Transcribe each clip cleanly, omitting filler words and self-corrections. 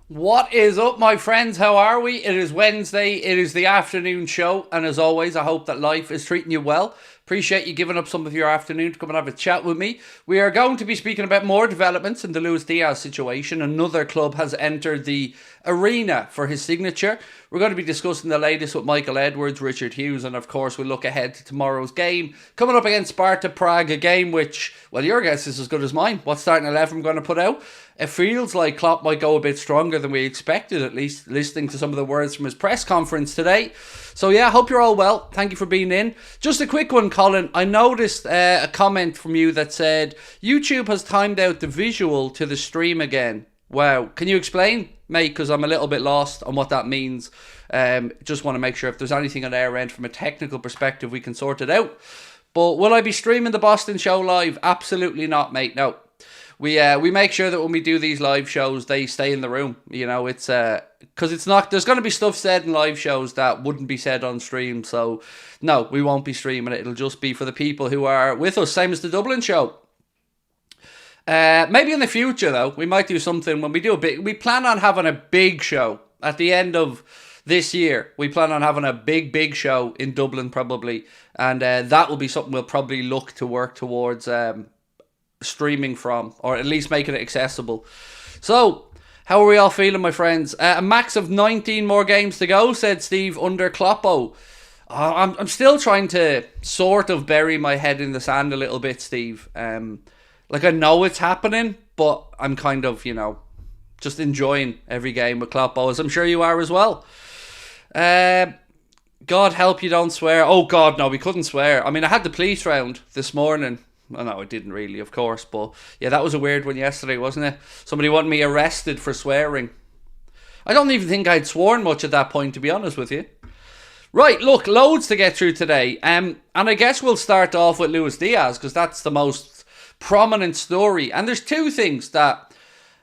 What is up, my friends? How are we? It is Wednesday. It is the afternoon show. And as always, I hope that life is treating you well. Appreciate you giving up some of your afternoon to come and have a chat with me. We are going to be speaking about more developments in the Luis Diaz situation. Another club has entered the arena for his signature. We're going to be discussing the latest with Michael Edwards, Richard Hughes, and of course we'll look ahead to tomorrow's game. Coming up against Sparta Prague, a game which, well, your guess is as good as mine. What starting 11 I'm going to put out? It feels like Klopp might go a bit stronger than we expected, at least listening to some of the words from his press conference today. So yeah, hope you're all well. Thank you for being in. Just a quick one, Colin. I noticed a comment from you that said, YouTube has timed out the visual to the stream again. Wow. Can you explain, mate? Because I'm a little bit lost on what that means. Just want to make sure if there's anything on our end from a technical perspective, we can sort it out. But will I be streaming the Boston show live? Absolutely not, mate. No. We make sure that when we do these live shows, they stay in the room. You know, it's because it's not. There's going to be stuff said in live shows that wouldn't be said on stream. So no, we won't be streaming it. It'll just be for the people who are with us, same as the Dublin show. Maybe in the future though, we might do something when we do a big. We plan on having a big show at the end of this year. We plan on having a big show in Dublin probably, and that will be something we'll probably look to work towards. Streaming from, or at least making it accessible. So, how are we all feeling, my friends? A max of 19 more games to go, said Steve under Kloppo. I'm still trying to sort of bury my head in the sand a little bit, Steve. Like, I know it's happening, but I'm kind of, just enjoying every game with Kloppo, as I'm sure you are as well. God help you don't swear. Oh God, no, we couldn't swear. I mean, I had the police round this morning. Well, no, it didn't really, of course, but yeah, that was a weird one yesterday, wasn't it? Somebody wanted me arrested for swearing. I don't even think I'd sworn much at that point, to be honest with you. Right, look, loads to get through today. And I guess we'll start off with Luis Diaz, because that's the most prominent story. And there's two things that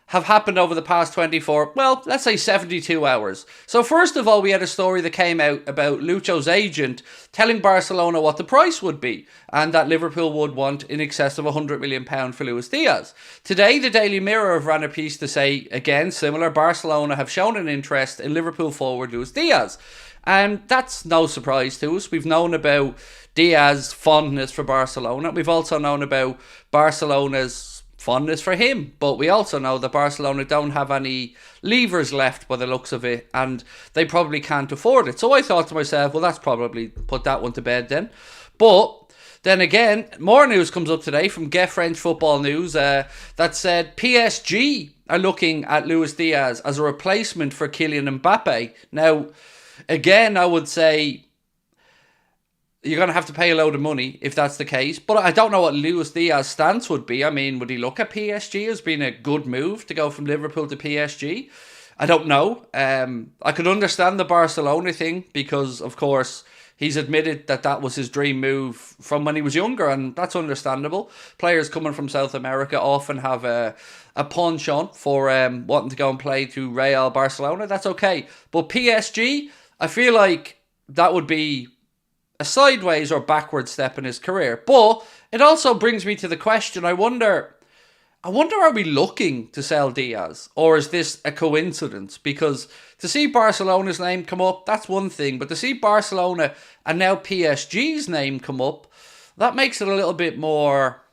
have happened over the past 24, well, let's say 72 hours. So first of all, we had a story that came out about Lucho's agent telling Barcelona what the price would be and that Liverpool would want in excess of £100 million for Luis Diaz. Today, the Daily Mirror have ran a piece to say, again, similar, Barcelona have shown an interest in Liverpool forward Luis Diaz. And that's no surprise to us. We've known about Diaz's fondness for Barcelona. We've also known about Barcelona's fondness for him, but we also know that Barcelona don't have any levers left by the looks of it, and they probably can't afford it. So I thought to myself, well, that's probably put that one to bed then. But then again, more news comes up today from Get French Football News that said PSG are looking at Luis Diaz as a replacement for Kylian Mbappe. Now, again, I would say you're going to have to pay a load of money if that's the case. But I don't know what Luis Diaz's stance would be. I mean, would he look at PSG as being a good move to go from Liverpool to PSG? I don't know. I could understand the Barcelona thing because, of course, he's admitted that that was his dream move from when he was younger, and that's understandable. Players coming from South America often have a penchant for wanting to go and play to Real Barcelona. That's okay. But PSG, I feel like that would be a sideways or backward step in his career. But it also brings me to the question, I wonder, are we looking to sell Diaz? Or is this a coincidence? Because to see Barcelona's name come up, that's one thing. But to see Barcelona and now PSG's name come up, that makes it a little bit more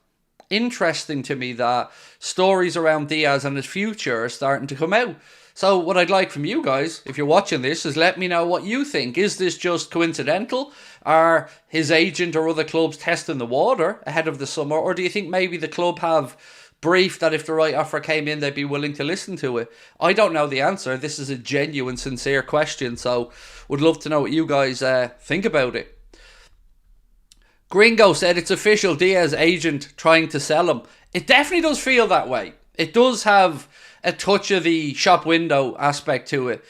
interesting to me that stories around Diaz and his future are starting to come out. So what I'd like from you guys, if you're watching this, is let me know what you think. Is this just coincidental? Are his agent or other clubs testing the water ahead of the summer? Or do you think maybe the club have briefed that if the right offer came in, they'd be willing to listen to it? I don't know the answer. This is a genuine, sincere question. So would love to know what you guys think about it. Gringo said it's official, Diaz agent trying to sell him. It definitely does feel that way. It does have a touch of the shop window aspect to it.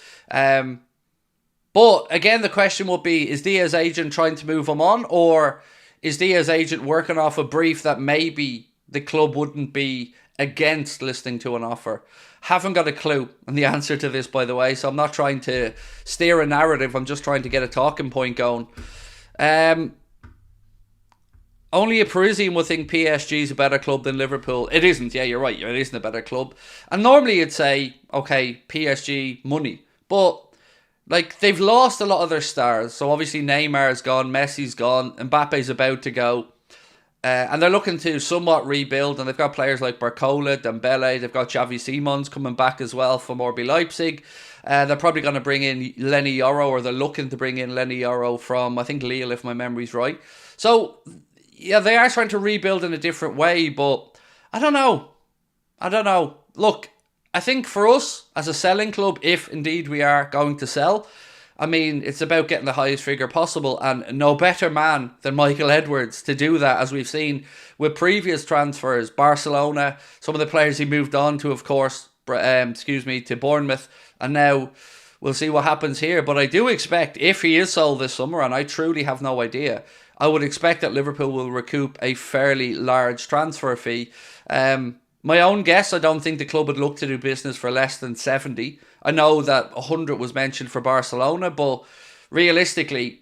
But again, the question would be, is Diaz agent trying to move him on, or is Diaz agent working off a brief that maybe the club wouldn't be against listening to an offer? Haven't got a clue on the answer to this, by the way, so I'm not trying to steer a narrative. I'm just trying to get a talking point going. Only a Parisian would think PSG is a better club than Liverpool. It isn't. Yeah, you're right. It isn't a better club. And normally you'd say, okay, PSG, money. But, like, they've lost a lot of their stars. So obviously Neymar's gone, Messi's gone, Mbappe's about to go. And they're looking to somewhat rebuild. And they've got players like Barcola, Dembele. They've got Xavi Simons coming back as well from RB Leipzig. They're probably going to bring in Lenny Yoro, or they're looking to bring in Lenny Yoro from, I think, Lille, if my memory's right. So, yeah, they are trying to rebuild in a different way, but I don't know. Look, I think for us, as a selling club, if indeed we are going to sell, I mean, it's about getting the highest figure possible, and no better man than Michael Edwards to do that, as we've seen with previous transfers. Barcelona, some of the players he moved on to, of course, to Bournemouth, and now we'll see what happens here. But I do expect, if he is sold this summer, and I truly have no idea, I would expect that Liverpool will recoup a fairly large transfer fee. My own guess, I don't think the club would look to do business for less than 70. I know that 100 was mentioned for Barcelona, but realistically,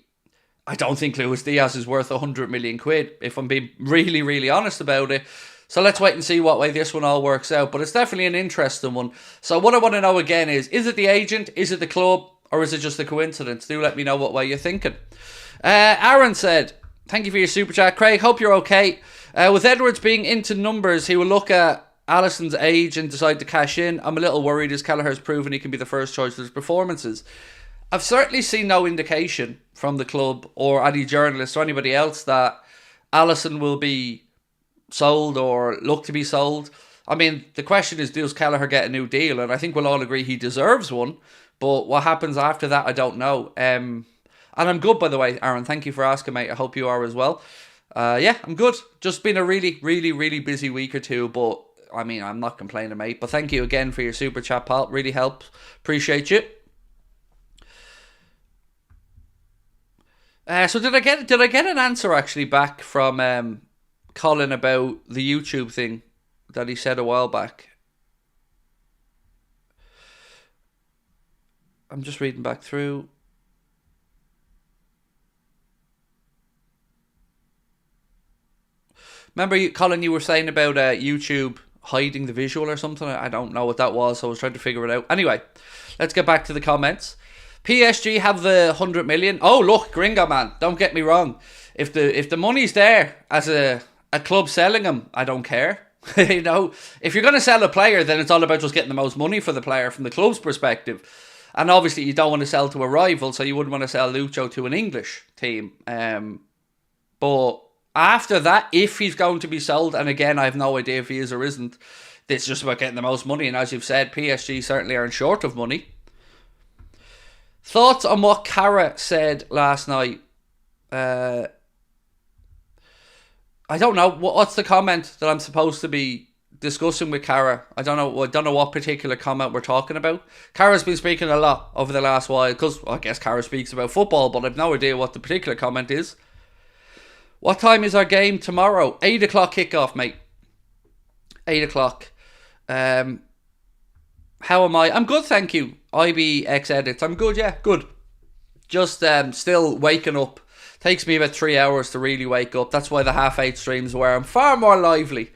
I don't think Luis Diaz is worth 100 million quid, if I'm being really, really honest about it. So let's wait and see what way this one all works out. But it's definitely an interesting one. So what I want to know again is it the agent, is it the club, or is it just a coincidence? Do let me know what way you're thinking. Aaron said, thank you for your super chat. Craig, hope you're okay. With Edwards being into numbers, he will look at Alisson's age and decide to cash in. I'm a little worried as Carragher's proven he can be the first choice of his performances. I've certainly seen no indication from the club or any journalist or anybody else that Alisson will be sold or look to be sold. I mean, the question is, does Carragher get a new deal? And I think we'll all agree he deserves one. But what happens after that, I don't know. And I'm good, by the way, Aaron. Thank you for asking, mate. I hope you are as well. Yeah, I'm good. Just been a really, really, really busy week or two, but I mean, I'm not complaining, mate. But thank you again for your super chat, pal. Really helps. Appreciate you. So did I get an answer actually back from Colin about the YouTube thing that he said a while back? I'm just reading back through. Remember, Colin, you were saying about YouTube hiding the visual or something? I don't know what that was, so I was trying to figure it out. Anyway, let's get back to the comments. PSG have the 100 million. Oh, look, Gringo, man, don't get me wrong. If the money's there as a club selling him, I don't care. You know, if you're going to sell a player, then it's all about just getting the most money for the player from the club's perspective. And obviously, you don't want to sell to a rival, so you wouldn't want to sell Lucho to an English team. But after that, if he's going to be sold, and again, I have no idea if he is or isn't, it's just about getting the most money. And as you've said, PSG certainly aren't short of money. Thoughts on what Carragher said last night? I don't know. What's the comment that I'm supposed to be discussing with Carragher? I don't know what particular comment we're talking about. Carragher's been speaking a lot over the last while, because I guess Carragher speaks about football, but I've no idea what the particular comment is. What time is our game tomorrow? 8 o'clock kickoff, mate. 8 o'clock. How am I? I'm good, thank you. IBX Edits. I'm good, yeah, good. Just still waking up. Takes me about 3 hours to really wake up. That's why the 8:30 streams where I'm far more lively.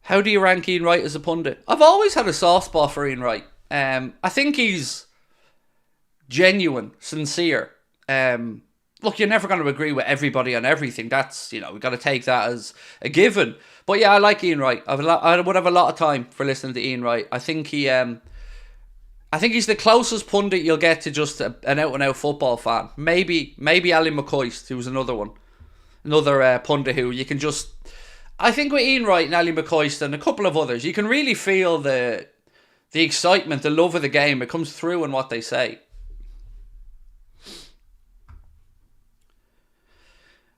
How do you rank Ian Wright as a pundit? I've always had a soft spot for Ian Wright. I think he's genuine, sincere. Look, you're never going to agree with everybody on everything. That's, we've got to take that as a given. But yeah, I like Ian Wright. I would have a lot of time for listening to Ian Wright. I think he's the closest pundit you'll get to just an out-and-out football fan. Maybe Ali McCoist, who's another one. Another pundit who you can just... I think with Ian Wright and Ali McCoist and a couple of others, you can really feel the excitement, the love of the game. It comes through in what they say.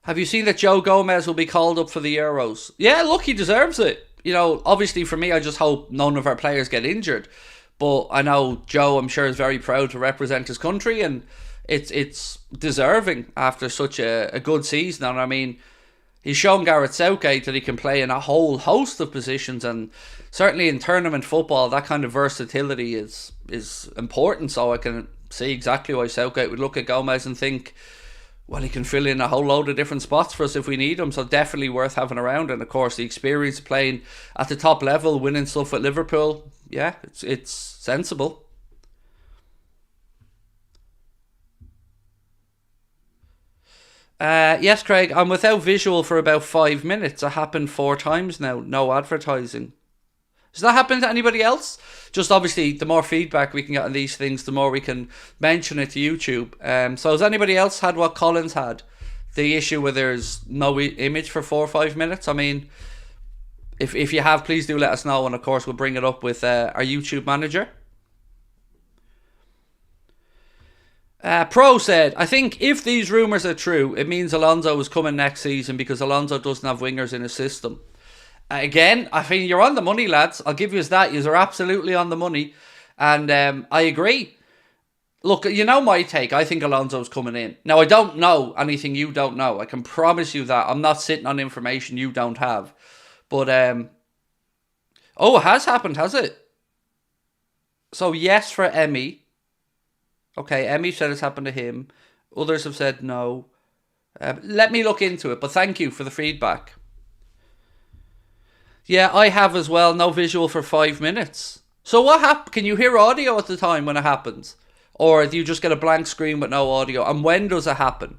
Have you seen that Joe Gomez will be called up for the Euros? Yeah, look, he deserves it. Obviously for me, I just hope none of our players get injured. But I know Joe, I'm sure, is very proud to represent his country, and it's deserving after such a good season. And I mean, he's shown Gareth Southgate that he can play in a whole host of positions, and certainly in tournament football, that kind of versatility is important. So I can see exactly why Southgate would look at Gomez and think, well, he can fill in a whole load of different spots for us if we need him. So definitely worth having around. And of course, the experience of playing at the top level, winning stuff at Liverpool, yeah, it's sensible. Yes, Craig, I'm without visual for about 5 minutes. It happened 4 times now. No advertising. Does that happen to anybody else? Just obviously, the more feedback we can get on these things, the more we can mention it to YouTube. So has anybody else had what Collins had? The issue where there's no image for 4 or 5 minutes? I mean, if you have, please do let us know. And of course, we'll bring it up with our YouTube manager. Pro said, I think if these rumours are true, it means Alonso is coming next season because Alonso doesn't have wingers in his system. Again, I think you're on the money, lads. I'll give you that. You're absolutely on the money. And I agree. Look, you know my take. I think Alonso's coming in. Now, I don't know anything you don't know. I can promise you that. I'm not sitting on information you don't have. But, oh, it has happened, has it? So, yes for Emmy. Okay, Emmy said it's happened to him. Others have said no. Let me look into it. But thank you for the feedback. Yeah, I have as well. No visual for 5 minutes. So what happened? Can you hear audio at the time when it happens? Or do you just get a blank screen with no audio? And when does it happen?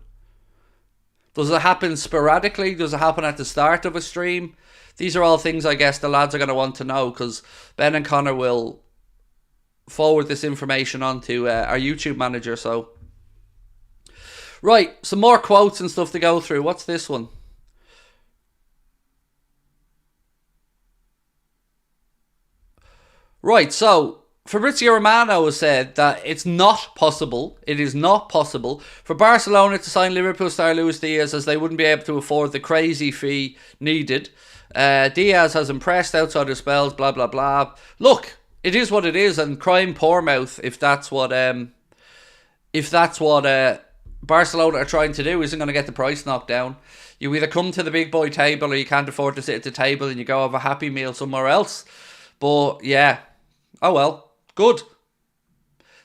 Does it happen sporadically? Does it happen at the start of a stream? These are all things I guess the lads are going to want to know, because Ben and Connor will forward this information on to our YouTube manager. So, right, some more quotes and stuff to go through. What's this one? Right, so Fabrizio Romano has said that it is not possible for Barcelona to sign Liverpool star Luis Diaz, as they wouldn't be able to afford the crazy fee needed. Diaz has impressed outside of spells, blah, blah, blah. Look, it is what it is, and crying poor mouth if that's what Barcelona are trying to do isn't going to get the price knocked down. You either come to the big boy table or you can't afford to sit at the table and you go have a happy meal somewhere else. But yeah, oh well, good.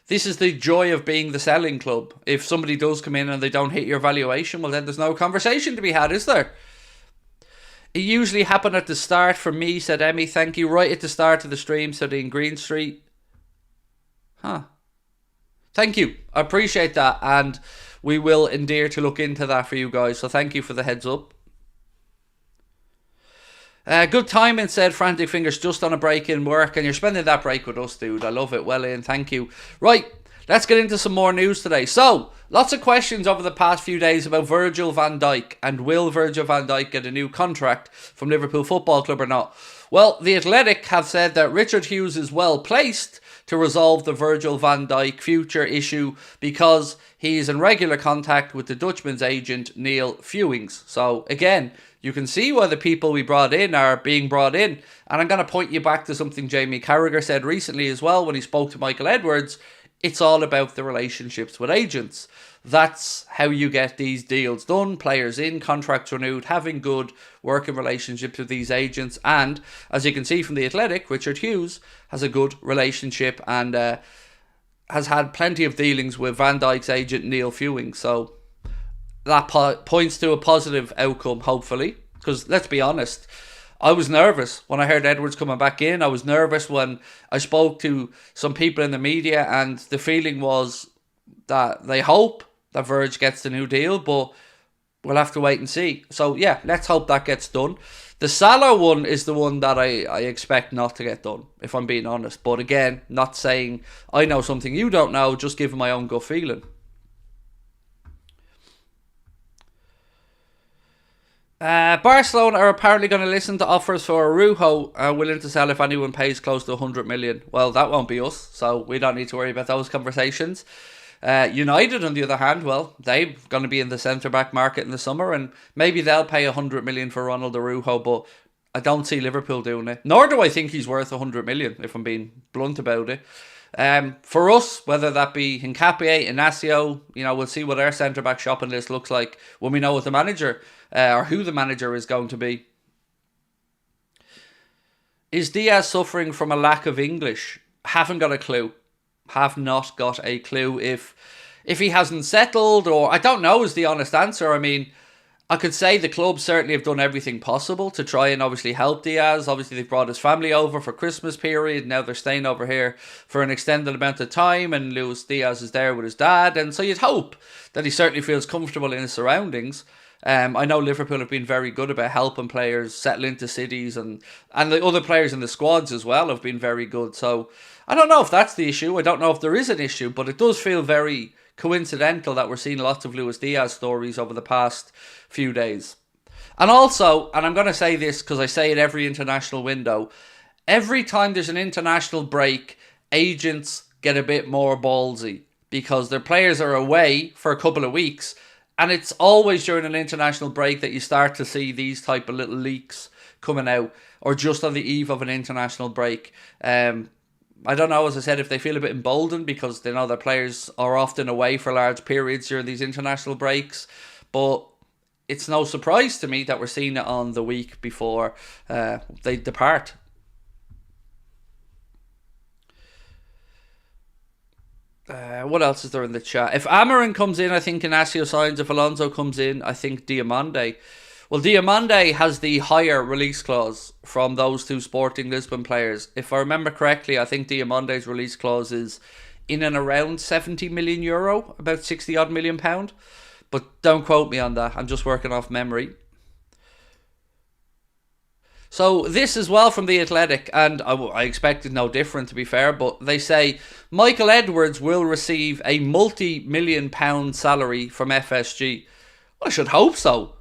This is the joy of being the selling club. If somebody does come in and they don't hit your valuation, well then there's no conversation to be had, is there? It usually happened at the start for me, said Emmy. Thank you. Right at the start of the stream, said in Green Street. Huh. Thank you. I appreciate that, and we will endear to look into that for you guys. So thank you for the heads up. Good timing, said Frantic Fingers, just on a break in work, and you're spending that break with us, dude. I love it. Well in, thank you. Right, let's get into some more news today. So, lots of questions over the past few days about Virgil van Dijk, and will Virgil van Dijk get a new contract from Liverpool Football Club or not? Well, The Athletic have said that Richard Hughes is well placed to resolve the Virgil van Dijk future issue because he is in regular contact with the Dutchman's agent, Neil Fewings. So, again, you can see why the people we brought in are being brought in. And I'm going to point you back to something Jamie Carragher said recently as well when he spoke to Michael Edwards. It's all about the relationships with agents. That's how you get these deals done. Players in, contracts renewed, having good working relationships with these agents. And as you can see from The Athletic, Richard Hughes has a good relationship and has had plenty of dealings with Van Dijk's agent, Neil Fewing. So that points to a positive outcome, hopefully. Because let's be honest, I was nervous when I heard Edwards coming back in. I was nervous when I spoke to some people in the media, and the feeling was that they hope that Virg gets the new deal, but we'll have to wait and see. So yeah, let's hope that gets done. The Salah one is the one that I expect not to get done, if I'm being honest. But again, not saying I know something you don't know, just giving my own gut feeling. Barcelona are apparently going to listen to offers for Araujo, willing to sell if anyone pays close to 100 million. Well, that won't be us, so we don't need to worry about those conversations. United, on the other hand, well, they're going to be in the centre-back market in the summer, and maybe they'll pay 100 million for Ronald Araujo, but I don't see Liverpool doing it. Nor do I think he's worth 100 million, if I'm being blunt about it. For us, whether that be Hincapié, Inacio, we'll see what our centre-back shopping list looks like when we know what the manager, or who the manager is going to be. Is Diaz suffering from a lack of English? Haven't got a clue. Have not got a clue. If if he hasn't settled, or I don't know is the honest answer. I mean, I could say the club certainly have done everything possible to try and obviously help Diaz. Obviously, they've brought his family over for Christmas period. Now they're staying over here for an extended amount of time, and Luis Diaz is there with his dad. And so you'd hope that he certainly feels comfortable in his surroundings. I know Liverpool have been very good about helping players settle into cities, and the other players in the squads as well have been very good. So I don't know if that's the issue. I don't know if there is an issue, but it does feel very coincidental that we're seeing lots of Luis Diaz stories over the past few days. And also, and I'm going to say this because I say it every international window, every time there's an international break, agents get a bit more ballsy because their players are away for a couple of weeks, and it's always during an international break that you start to see these type of little leaks coming out, or just on the eve of an international break. I don't know, as I said, if they feel a bit emboldened because they know their players are often away for large periods during these international breaks. But it's no surprise to me that we're seeing it on the week before they depart. What else is there in the chat? If Amarin comes in, I think Inacio signs. If Alonso comes in, I think Diamande. Well, Diamande has the higher release clause from those two Sporting Lisbon players. If I remember correctly, I think Diamande's release clause is in and around 70 million euro, about 60 odd million pound. But don't quote me on that. I'm just working off memory. So this as well from The Athletic, and I expected no different to be fair, but they say Michael Edwards will receive a multi-million pound salary from FSG. Well, I should hope so.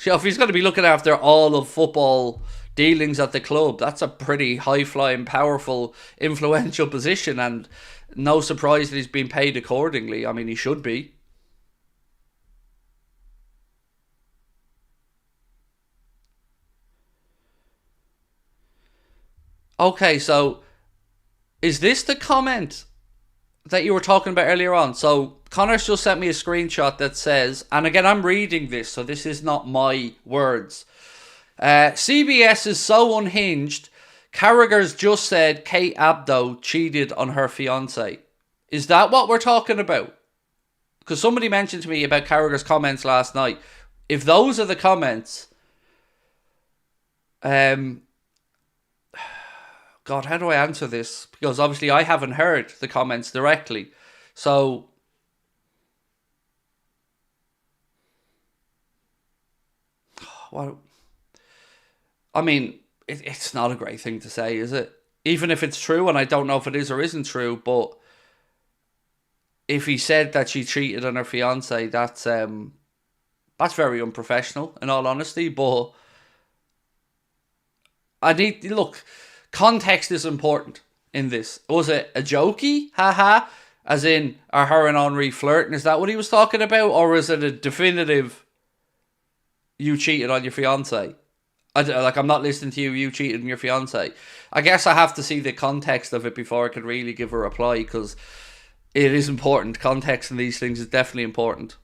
If he's going to be looking after all of football dealings at the club, that's a pretty high-flying, powerful, influential position, and no surprise that he's been paid accordingly. I mean, he should be. Okay, so is this the comment that you were talking about earlier on? So Connor's just sent me a screenshot that says, and again, I'm reading this, so this is not my words. CBS is so unhinged. Carragher's just said Kate Abdo cheated on her fiance. Is that what we're talking about? Because somebody mentioned to me about Carragher's comments last night. If those are the comments, God, how do I answer this? Because obviously I haven't heard the comments directly. So, well, I mean, it's not a great thing to say, is it? Even if it's true, and I don't know if it is or isn't true, but if he said that she cheated on her fiance, that's very unprofessional, in all honesty. But look, context is important in this. Was it a jokey? Haha. As in, are her and Henri flirting? Is that what he was talking about? Or is it a definitive, you cheated on your fiance? I'm not listening to you, you cheated on your fiance. I guess I have to see the context of it before I can really give a reply, because it is important. Context in these things is definitely important.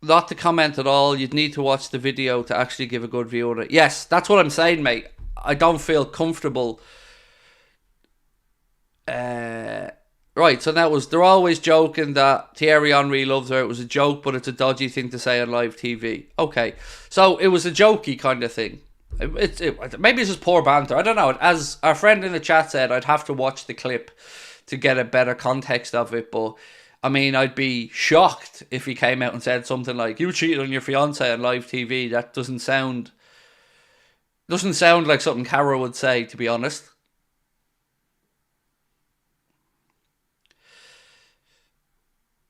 Not to comment at all. You'd need to watch the video to actually give a good view on it. Yes, that's what I'm saying, mate. I don't feel comfortable. Right, so they're always joking that Thierry Henry loves her. It was a joke, but it's a dodgy thing to say on live TV. Okay, so it was a jokey kind of thing. Maybe it's just poor banter. I don't know. As our friend in the chat said, I'd have to watch the clip to get a better context of it, but I mean, I'd be shocked if he came out and said something like, you cheated on your fiance on live TV. That doesn't sound like something Cara would say, to be honest.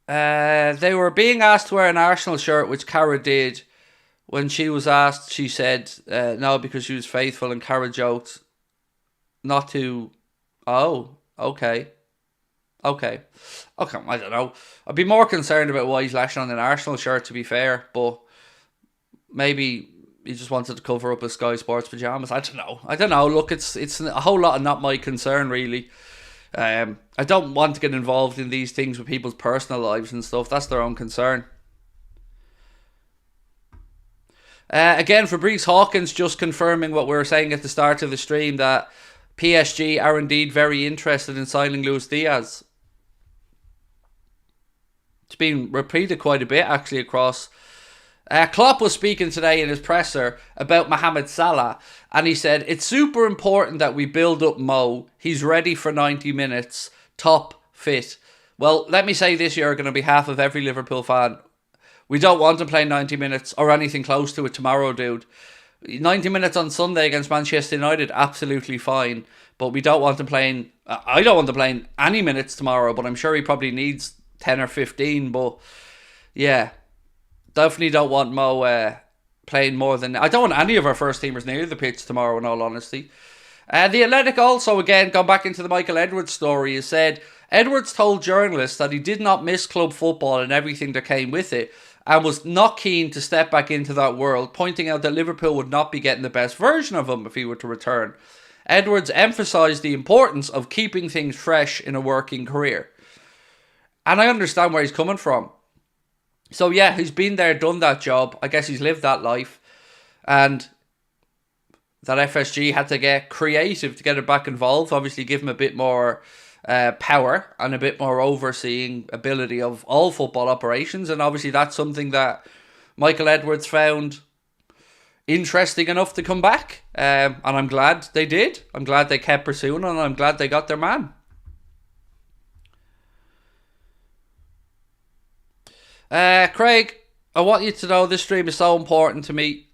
They were being asked to wear an Arsenal shirt, which Cara did. When she was asked, she said no, because she was faithful, and Cara joked not to. Oh, okay. Okay, I don't know. I'd be more concerned about why he's lashing on an Arsenal shirt, to be fair, but maybe he just wanted to cover up his Sky Sports pyjamas. I don't know. Look, it's a whole lot of not my concern, really. I don't want to get involved in these things with people's personal lives and stuff. That's their own concern. Again, Fabrice Hawkins just confirming what we were saying at the start of the stream, that PSG are indeed very interested in signing Luis Diaz. It's been repeated quite a bit, actually, across. Klopp was speaking today in his presser about Mohamed Salah, and he said, it's super important that we build up Mo. He's ready for 90 minutes, top fit. Well, let me say this, Jurgen, on behalf of every Liverpool fan. We don't want to play 90 minutes or anything close to it tomorrow, dude. 90 minutes on Sunday against Manchester United, absolutely fine. But we don't want him playing... I don't want him playing any minutes tomorrow, but I'm sure he probably needs 10 or 15. But, yeah, definitely don't want Mo playing more than... I don't want any of our first teamers near the pitch tomorrow, in all honesty. The Athletic also, again, gone back into the Michael Edwards story, has said, Edwards told journalists that he did not miss club football and everything that came with it, and was not keen to step back into that world, pointing out that Liverpool would not be getting the best version of him if he were to return. Edwards emphasised the importance of keeping things fresh in a working career. And I understand where he's coming from. So yeah, he's been there, done that job. I guess he's lived that life. And that FSG had to get creative to get it back involved. Obviously give him a bit more power and a bit more overseeing ability of all football operations, and obviously that's something that Michael Edwards found interesting enough to come back, and I'm glad they did. I'm glad they kept pursuing, and I'm glad they got their man. Craig, I want you to know this stream is so important to me.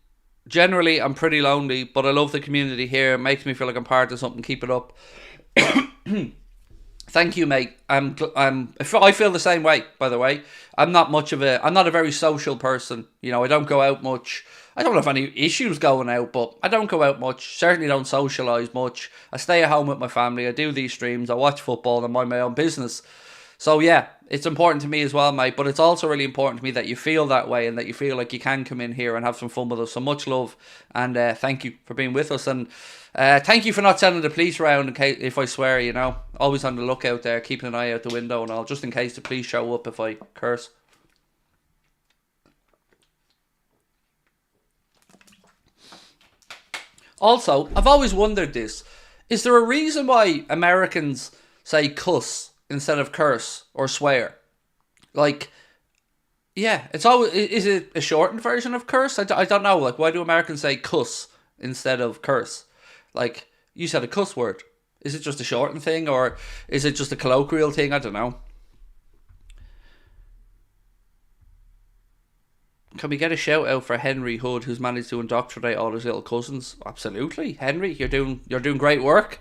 Generally, I'm pretty lonely, but I love the community here. It makes me feel like I'm part of something. Keep it up. Thank you, mate. I feel the same way, by the way. I'm not a very social person. You know, I don't go out much. I don't have any issues going out, but I don't go out much. Certainly don't socialise much. I stay at home with my family. I do these streams. I watch football and mind my own business. So yeah, it's important to me as well, mate. But it's also really important to me that you feel that way and that you feel like you can come in here and have some fun with us. So much love, and thank you for being with us. And thank you for not sending the police around in case if I swear, you know. Always on the lookout there, keeping an eye out the window and all, just in case the police show up if I curse. Also, I've always wondered this. Is there a reason why Americans say cuss instead of curse or swear? Like, yeah, it's always... Is it a shortened version of curse? I don't know. Like, why do Americans say cuss instead of curse? Like, you said a cuss word. Is it just a shortened thing, or is it just a colloquial thing? I don't know. Can we get a shout out for Henry Hood, who's managed to indoctrinate all his little cousins? Absolutely, Henry, you're doing great work.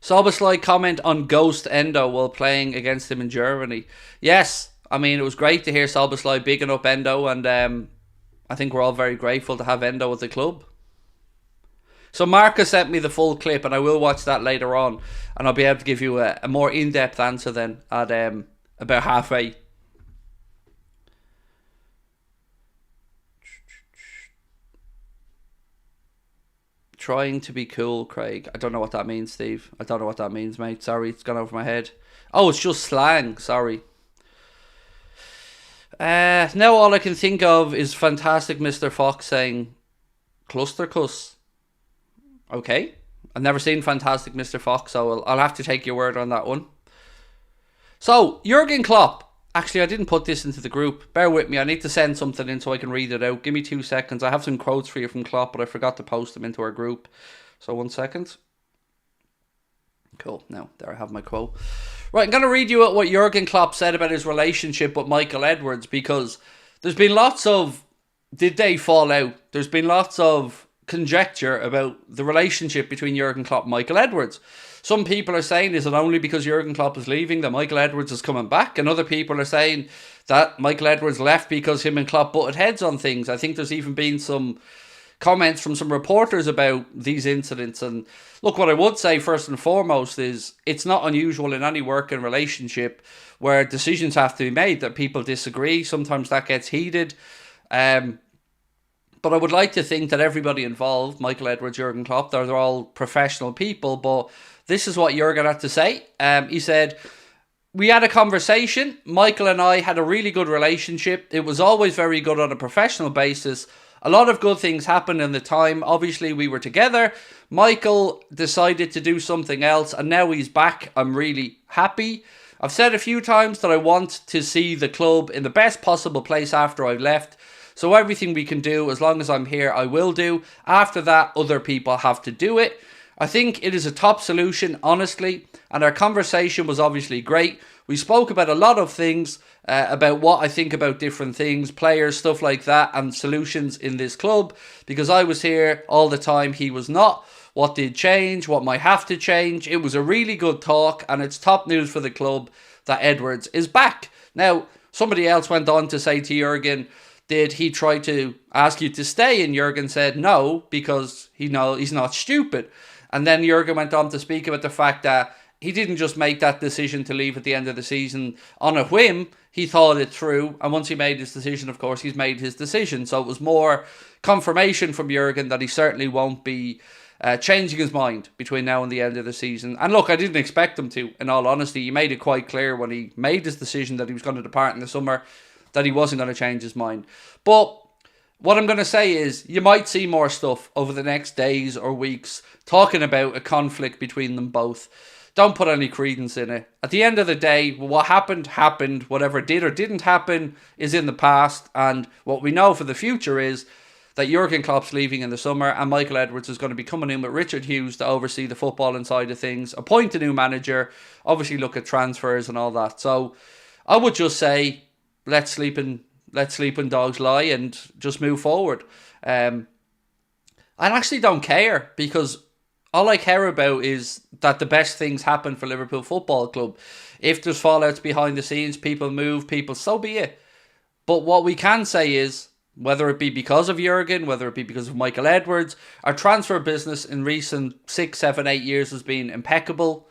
Soboslai comment on Ghost Endo while playing against him in Germany. Yes, I mean, it was great to hear Soboslai bigging up Endo, and I think we're all very grateful to have Endo at the club. So Marcus sent me the full clip, and I will watch that later on, and I'll be able to give you a more in-depth answer then at about 8:30. Trying to be cool, Craig. I don't know what that means, Steve. I don't know what that means, mate. Sorry, it's gone over my head. Oh, it's just slang. Sorry. Now all I can think of is Fantastic Mr. Fox saying cluster cuss. Okay. I've never seen Fantastic Mr. Fox, so I'll have to take your word on that one. So, Jurgen Klopp. Actually, I didn't put this into the group. Bear with me. I need to send something in so I can read it out. Give me 2 seconds. I have some quotes for you from Klopp, but I forgot to post them into our group. So 1 second. Cool. Now, there I have my quote. Right, I'm going to read you out what Jurgen Klopp said about his relationship with Michael Edwards, because there's been lots of, did they fall out? There's been lots of conjecture about the relationship between Jurgen Klopp and Michael Edwards. Some people are saying, is it only because Jurgen Klopp is leaving that Michael Edwards is coming back? And other people are saying that Michael Edwards left because him and Klopp butted heads on things. I think there's even been some comments from some reporters about these incidents. And look, what I would say first and foremost is it's not unusual in any working relationship where decisions have to be made that people disagree. Sometimes that gets heated. But I would like to think that everybody involved, Michael Edwards, Jurgen Klopp, they're all professional people. But this is what Jurgen had to say. He said, We had a conversation. Michael and I had a really good relationship. It was always very good on a professional basis. A lot of good things happened in the time. Obviously, we were together. Michael decided to do something else, and now he's back. I'm really happy. I've said a few times that I want to see the club in the best possible place after I've left. So everything we can do, as long as I'm here, I will do. After that, other people have to do it. I think it is a top solution, honestly, and our conversation was obviously great. We spoke about a lot of things, about what I think about different things, players, stuff like that, and solutions in this club, because I was here all the time, he was not. What did change, what might have to change. It was a really good talk, and it's top news for the club that Edwards is back. Now, somebody else went on to say to Jurgen, did he try to ask you to stay? And Jurgen said no, because he's not stupid. And then Jurgen went on to speak about the fact that he didn't just make that decision to leave at the end of the season on a whim. He thought it through. And once he made his decision, of course, he's made his decision. So it was more confirmation from Jurgen that he certainly won't be changing his mind between now and the end of the season. And look, I didn't expect him to, in all honesty. He made it quite clear when he made his decision that he was going to depart in the summer that he wasn't going to change his mind. But what I'm going to say is you might see more stuff over the next days or weeks talking about a conflict between them both. Don't put any credence in it. At the end of the day, what happened, happened. Whatever did or didn't happen is in the past. And what we know for the future is that Jurgen Klopp's leaving in the summer and Michael Edwards is going to be coming in with Richard Hughes to oversee the footballing side of things, appoint a new manager, obviously look at transfers and all that. So I would just say, let sleeping dogs lie and just move forward. I actually don't care, because all I care about is that the best things happen for Liverpool Football Club. If there's fallouts behind the scenes, people move, so be it. But what we can say is, whether it be because of Jurgen, whether it be because of Michael Edwards, our transfer business in recent 6, 7, 8 years has been impeccable.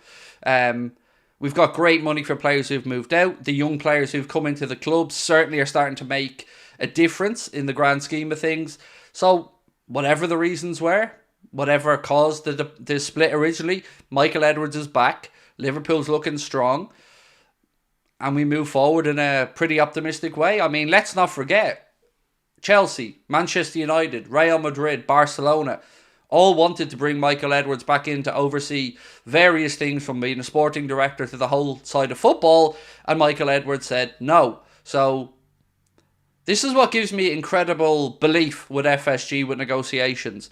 We've got great money for players who've moved out. The young players who've come into the club certainly are starting to make a difference in the grand scheme of things. So whatever the reasons were, whatever caused the split originally, Michael Edwards is back. Liverpool's looking strong. And we move forward in a pretty optimistic way. I mean, let's not forget, Chelsea, Manchester United, Real Madrid, Barcelona all wanted to bring Michael Edwards back in to oversee various things, from being a sporting director to the whole side of football, and Michael Edwards said no. So this is what gives me incredible belief with FSG with negotiations.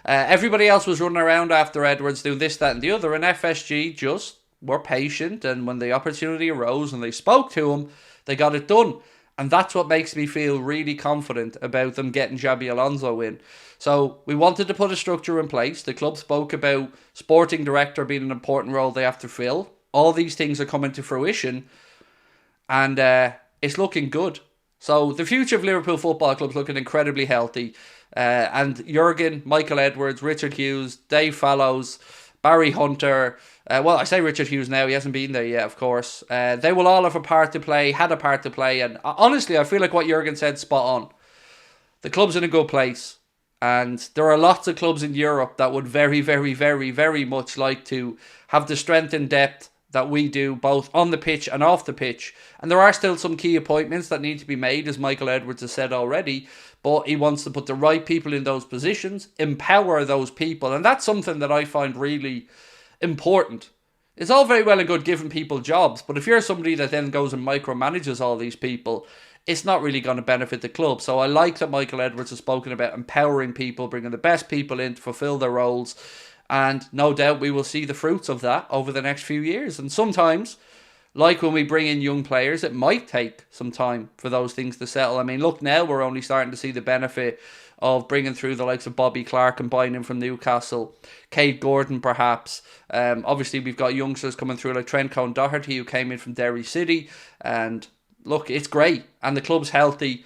Everybody else was running around after Edwards doing this, that and the other, and FSG just were patient, and when the opportunity arose and they spoke to him, they got it done. And that's what makes me feel really confident about them getting Xabi Alonso in. So we wanted to put a structure in place. The club spoke about sporting director being an important role they have to fill. All these things are coming to fruition, and it's looking good. So the future of Liverpool Football Club is looking incredibly healthy. And Jurgen, Michael Edwards, Richard Hughes, Dave Fallows, Barry Hunter, well, I say Richard Hughes now, he hasn't been there yet, of course. They will all have a part to play, had a part to play, and honestly, I feel like what Jurgen said spot on. The club's in a good place, and there are lots of clubs in Europe that would very, very, very, very much like to have the strength and depth that we do, both on the pitch and off the pitch. And there are still some key appointments that need to be made, as Michael Edwards has said already, but he wants to put the right people in those positions, empower those people, and that's something that I find really important. It's all very well and good giving people jobs, but if you're somebody that then goes and micromanages all these people, it's not really going to benefit the club. So I like that Michael Edwards has spoken about empowering people, bringing the best people in to fulfill their roles, and no doubt we will see the fruits of that over the next few years. And sometimes, like when we bring in young players, it might take some time for those things to settle. I mean, look, now we're only starting to see the benefit of bringing through the likes of Bobby Clark and buying him from Newcastle, Kate Gordon perhaps. Obviously, we've got youngsters coming through like Trent Cohn-Doherty, who came in from Derry City. And look, it's great. And the club's healthy.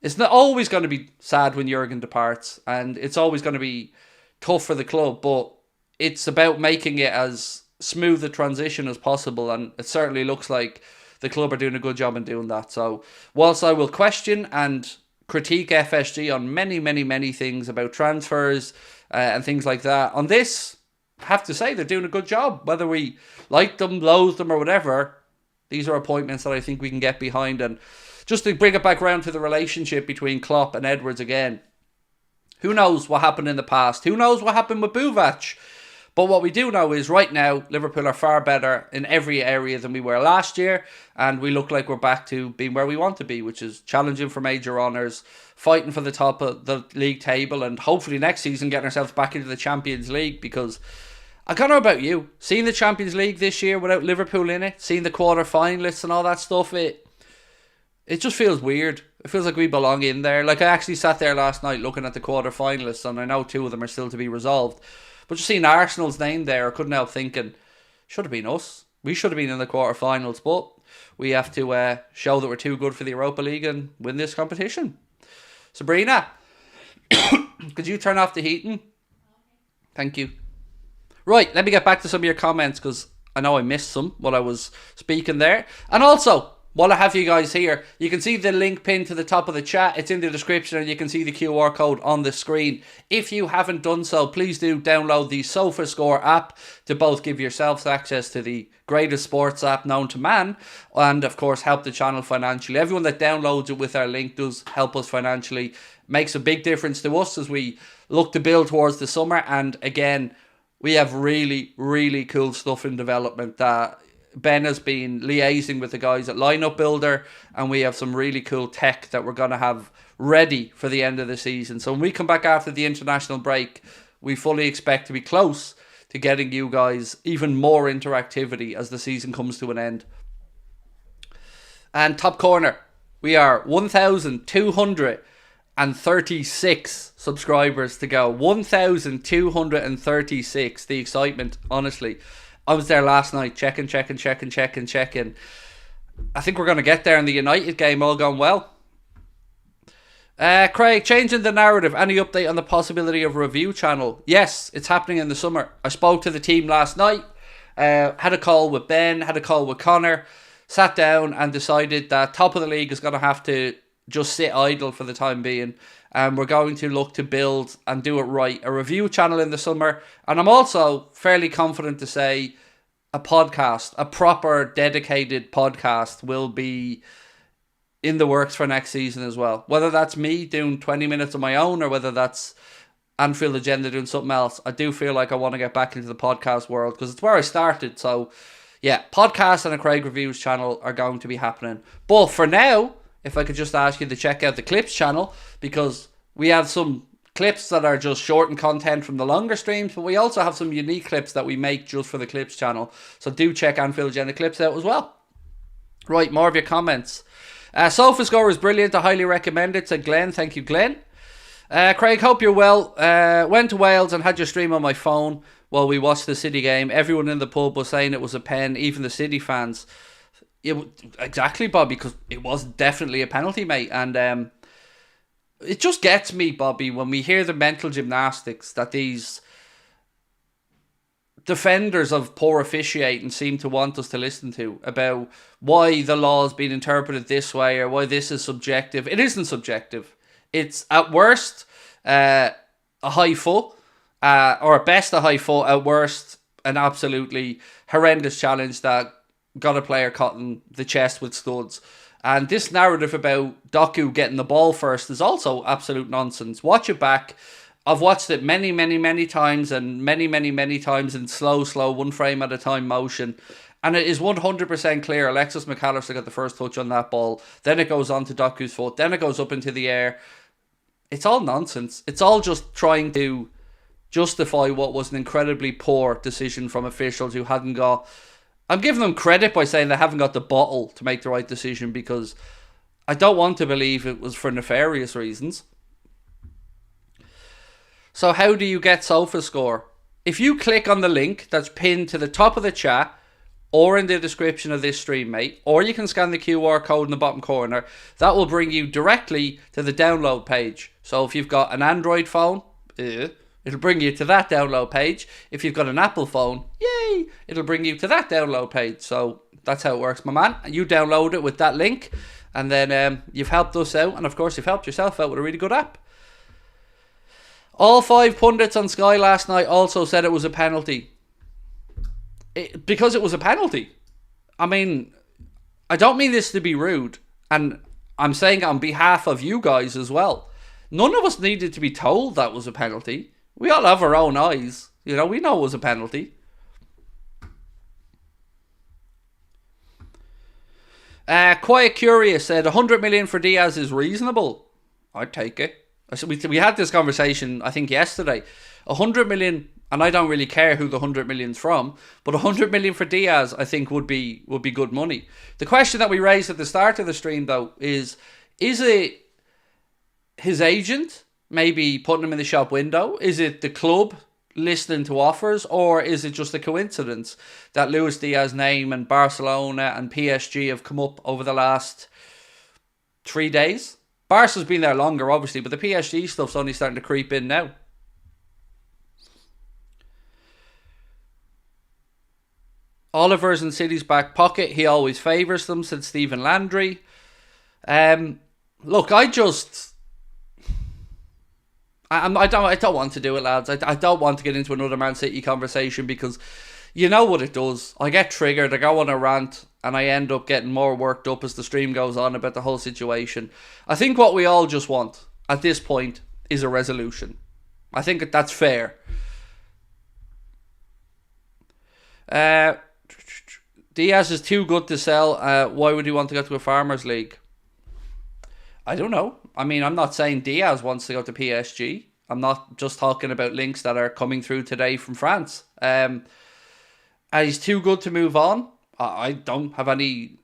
It's not always going to be sad when Jurgen departs, and it's always going to be tough for the club, but it's about making it as smooth a transition as possible, and it certainly looks like the club are doing a good job in doing that. So whilst I will question and critique FSG on many, many, many things about transfers and things like that, on this, I have to say they're doing a good job. Whether we like them, loathe them or whatever, These are appointments that I think we can get behind. And just to bring it back around to the relationship between Klopp and Edwards again, who knows what happened in the past? Who knows what happened with Buvac? But what we do know is right now, Liverpool are far better in every area than we were last year. And we look like we're back to being where we want to be, which is challenging for major honours, fighting for the top of the league table, and hopefully next season getting ourselves back into the Champions League. Because I don't know about you, seeing the Champions League this year without Liverpool in it, seeing the quarter-finalists and all that stuff, it just feels weird. It feels like we belong in there. Like, I actually sat there last night looking at the quarter-finalists, and I know 2 of them are still to be resolved. But just seeing Arsenal's name there, I couldn't help thinking, should have been us. We should have been in the quarterfinals, but we have to show that we're too good for the Europa League and win this competition. Sabrina, could you turn off the heating? Thank you. Right, let me get back to some of your comments, because I know I missed some while I was speaking there. And also, while I have you guys here, you can see the link pinned to the top of the chat. It's in the description, and you can see the QR code on the screen. If you haven't done so, please do download the SofaScore app to both give yourselves access to the greatest sports app known to man, and of course help the channel financially. Everyone that downloads it with our link does help us financially. Makes a big difference to us as we look to build towards the summer. And again, we have really, really cool stuff in development that Ben has been liaising with the guys at Lineup Builder, and we have some really cool tech that we're going to have ready for the end of the season. So when we come back after the international break, we fully expect to be close to getting you guys even more interactivity as the season comes to an end. And top corner, we are 1,236 subscribers to go. 1,236. The excitement, honestly. I was there last night, checking. I think we're going to get there in the United game, all gone well. Craig, changing the narrative. Any update on the possibility of a review channel? Yes, it's happening in the summer. I spoke to the team last night. Had a call with Ben, had a call with Connor. Sat down and decided that top of the league is going to have to just sit idle for the time being. And we're going to look to build and do it right. A review channel in the summer. And I'm also fairly confident to say a podcast, a proper dedicated podcast, will be in the works for next season as well. Whether that's me doing 20 minutes of my own, or whether that's Anfield Agenda doing something else, I do feel like I want to get back into the podcast world, because it's where I started. So yeah, podcast and a Craig Reviews channel are going to be happening. But for now, if I could just ask you to check out the Clips channel, because we have some clips that are just shortened content from the longer streams, but we also have some unique clips that we make just for the Clips channel. So do check Anfield Agenda Clips out as well. Right, more of your comments. SofaScore is brilliant. I highly recommend it, said Glenn. Thank you, Glenn. Craig, hope you're well. Went to Wales and had your stream on my phone while we watched the City game. Everyone in the pub was saying it was a pen, even the City fans. Exactly, Bobby, because it was definitely a penalty, mate. And it just gets me, Bobby, when we hear the mental gymnastics that these defenders of poor officiating seem to want us to listen to, about why the law has been interpreted this way, or why this is subjective. It isn't subjective. It's at worst a high foot, or at best a high foot, at worst an absolutely horrendous challenge that got a player caught in the chest with studs. And this narrative about Doku getting the ball first is also absolute nonsense. Watch it back. I've watched it many times, and many times in slow, one frame at a time motion. And it is 100% clear Alexis McAllister got the first touch on that ball. Then it goes on to Doku's foot. Then it goes up into the air. It's all nonsense. It's all just trying to justify what was an incredibly poor decision from officials who hadn't got... I'm giving them credit by saying they haven't got the bottle to make the right decision, because I don't want to believe it was for nefarious reasons. So how do you get SofaScore? If you click on the link that's pinned to the top of the chat or in the description of this stream, mate, or you can scan the QR code in the bottom corner, that will bring you directly to the download page. So if you've got an Android phone, it'll bring you to that download page. If you've got an Apple phone, yay, it'll bring you to that download page. So that's how it works, my man. You download it with that link, and then you've helped us out, and of course you've helped yourself out with a really good app. All 5 pundits on Sky last night also said it was a penalty. Because it was a penalty. I mean, I don't mean this to be rude, and I'm saying it on behalf of you guys as well. None of us needed to be told that was a penalty. We all have our own eyes. You know, we know it was a penalty. Quiet Curious said 100 million for Diaz is reasonable. I'd take it. We had this conversation, I think, yesterday. 100 million, and I don't really care who the 100 million's from, but 100 million for Diaz, I think, would be good money. The question that we raised at the start of the stream, though, is it his agent maybe putting him in the shop window? Is it the club listening to offers? Or is it just a coincidence that Luis Diaz's name and Barcelona and PSG have come up over the last 3 days? Barca's been there longer, obviously, but the PSG stuff's only starting to creep in now. Oliver's in City's back pocket. He always favours them, said Stephen Landry. Look, I don't want to do it, lads. I don't want to get into another Man City conversation because you know what it does. I get triggered, I go on a rant, and I end up getting more worked up as the stream goes on about the whole situation. I think what we all just want at this point is a resolution. I think that's fair. Diaz is too good to sell. Why would he want to go to a Farmers League? I don't know. I mean, I'm not saying Diaz wants to go to PSG. I'm not just talking about links that are coming through today from France. He's too good to move on. I don't have any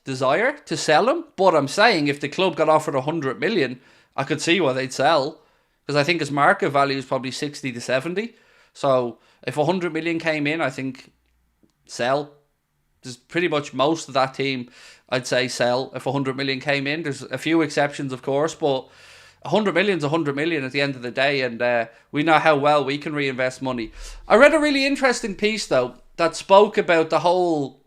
desire to sell him. But I'm saying if the club got offered 100 million, I could see why they'd sell. Because I think his market value is probably 60 to 70. So if 100 million came in, I think sell. There's pretty much most of that team, I'd say, sell if 100 million came in. There's a few exceptions, of course, but 100 million's 100 million at the end of the day, and we know how well we can reinvest money. I read a really interesting piece, though, that spoke about the whole...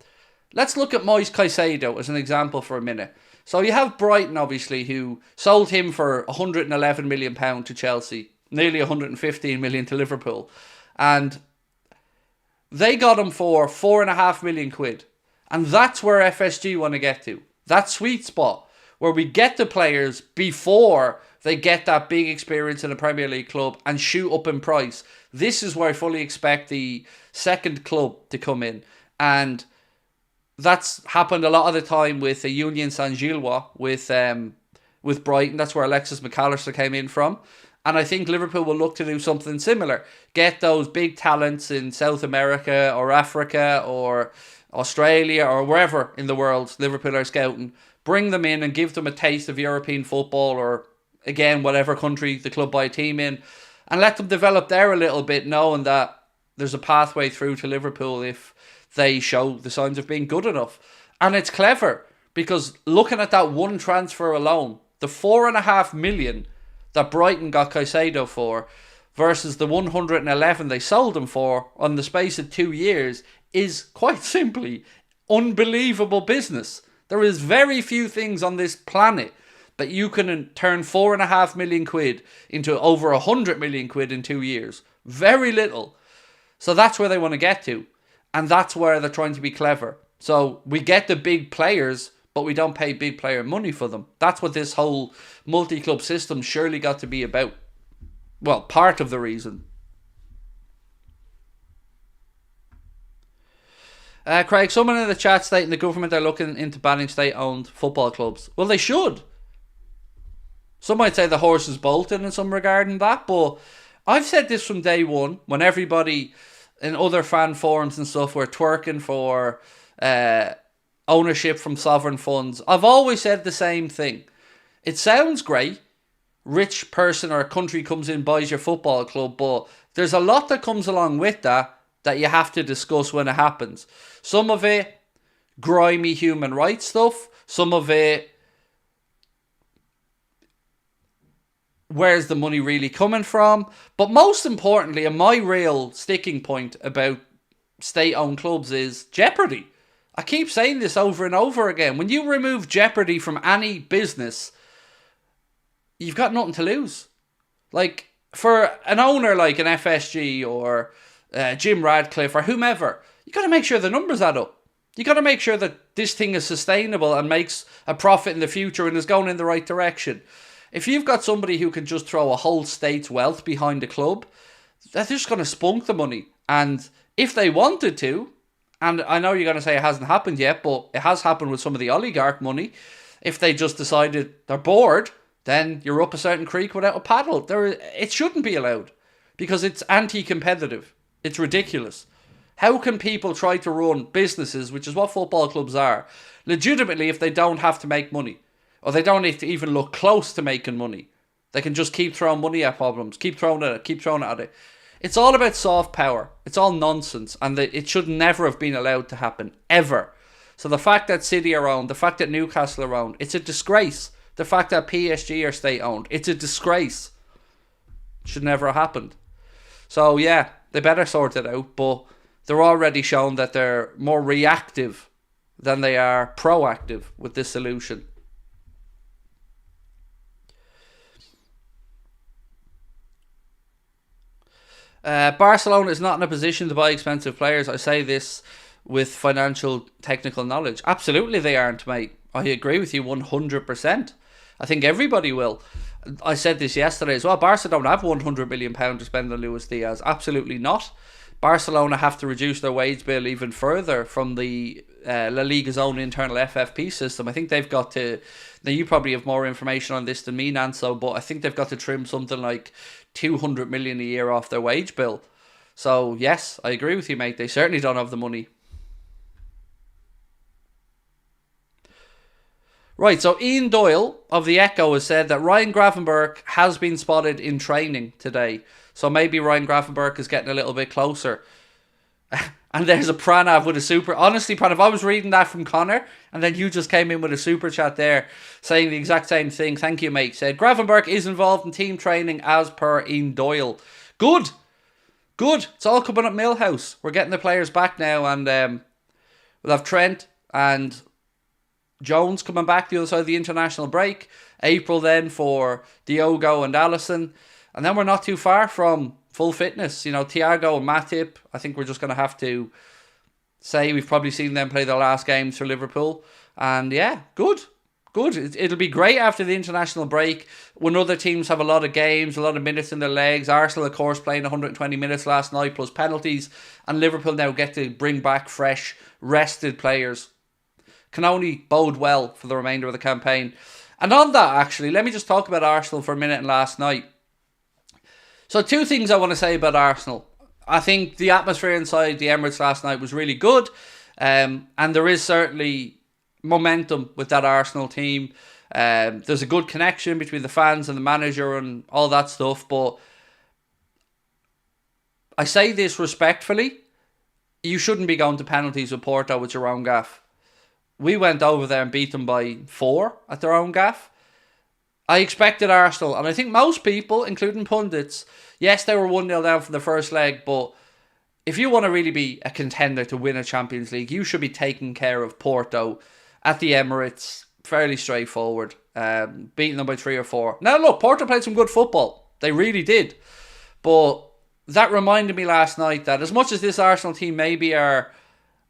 Let's look at Moise Caicedo as an example for a minute. So you have Brighton, obviously, who sold him for £111 million to Chelsea, nearly 115 million to Liverpool, and they got him for £4.5 million. And that's where FSG want to get to. That sweet spot where we get the players before they get that big experience in a Premier League club and shoot up in price. This is where I fully expect the second club to come in. And that's happened a lot of the time with the Union Saint-Gilloise with Brighton. That's where Alexis McAllister came in from. And I think Liverpool will look to do something similar. Get those big talents in South America or Africa or Australia or wherever in the world Liverpool are scouting. Bring them in and give them a taste of European football or, again, whatever country the club buy a team in. And let them develop there a little bit, knowing that there's a pathway through to Liverpool if they show the signs of being good enough. And it's clever because looking at that one transfer alone, the £4.5 million that Brighton got Caicedo for versus the 111 they sold him for on the space of 2 years is quite simply unbelievable business. There is very few things on this planet that you can turn £4.5 million into over £100 million in 2 years. Very little. So that's where they want to get to. And that's where they're trying to be clever. So we get the big players, but we don't pay big player money for them. That's what this whole multi-club system surely got to be about. Well, part of the reason. Craig, someone in the chat stating the government are looking into banning state-owned football clubs. Well, they should. Some might say the horse is bolted in some regard in that, but I've said this from day one when everybody in other fan forums and stuff were twerking for ownership from sovereign funds. I've always said the same thing. It sounds great. Rich person or a country comes in, buys your football club, but there's a lot that comes along with that you have to discuss when it happens. Some of it, grimy human rights stuff. Some of it, where's the money really coming from? But most importantly, and my real sticking point about state-owned clubs is jeopardy. I keep saying this over and over again. When you remove jeopardy from any business, you've got nothing to lose. Like, for an owner like an FSG or Jim Radcliffe or whomever, you got to make sure the numbers add up. You got to make sure that this thing is sustainable and makes a profit in the future and is going in the right direction. If you've got somebody who can just throw a whole state's wealth behind a club, they're just going to spunk the money. And if they wanted to, and I know you're going to say it hasn't happened yet, but it has happened with some of the oligarch money. If they just decided they're bored, then you're up a certain creek without a paddle. It shouldn't be allowed because it's anti-competitive. It's ridiculous. How can people try to run businesses, which is what football clubs are, legitimately if they don't have to make money? Or they don't need to even look close to making money. They can just keep throwing money at problems, keep throwing it at it. It's all about soft power. It's all nonsense, and it should never have been allowed to happen, ever. So the fact that City are owned, the fact that Newcastle are owned, it's a disgrace. The fact that PSG are state-owned, it's a disgrace. It should never have happened. So yeah, they better sort it out, but they're already shown that they're more reactive than they are proactive with this solution. Barcelona is not in a position to buy expensive players. I say this with financial technical knowledge. Absolutely they aren't, mate. I agree with you 100%. I think everybody will. I said this yesterday as well. Barca don't have £100 million to spend on Luis Diaz. Absolutely not. Barcelona have to reduce their wage bill even further from the La Liga's own internal FFP system. I think they've got to... Now, you probably have more information on this than me, Nanso, but I think they've got to trim something like 200 million a year off their wage bill. So, yes, I agree with you, mate. They certainly don't have the money. Right, so Ian Doyle of the Echo has said that Ryan Gravenberch has been spotted in training today. So maybe Ryan Gravenberch is getting a little bit closer. And there's a Pranav with a super... Honestly, Pranav, I was reading that from Connor, and then you just came in with a super chat there saying the exact same thing. Thank you, mate. Said, Gravenberch is involved in team training as per Ian Doyle. Good. Good. It's all coming up Millhouse. We're getting the players back now, and we'll have Trent and Jones coming back the other side of the international break. April then for Diogo and Allison. And then we're not too far from full fitness. You know, Thiago and Matip, I think we're just going to have to say we've probably seen them play their last games for Liverpool. And yeah, good. Good. It'll be great after the international break when other teams have a lot of games, a lot of minutes in their legs. Arsenal, of course, playing 120 minutes last night plus penalties. And Liverpool now get to bring back fresh, rested players. Can only bode well for the remainder of the campaign. And on that, actually, let me just talk about Arsenal for a minute and last night. So 2 things I want to say about Arsenal. I think the atmosphere inside the Emirates last night was really good. And there is certainly momentum with that Arsenal team. There's a good connection between the fans and the manager and all that stuff. But I say this respectfully. You shouldn't be going to penalties with Porto with your own gaff. We went over there and beat them by 4 at their own gaff. I expected Arsenal, and I think most people, including pundits, yes, they were 1-0 down from the first leg, but if you want to really be a contender to win a Champions League, you should be taking care of Porto at the Emirates. Fairly straightforward. Beating them by 3 or 4. Now, look, Porto played some good football. They really did. But that reminded me last night that as much as this Arsenal team maybe are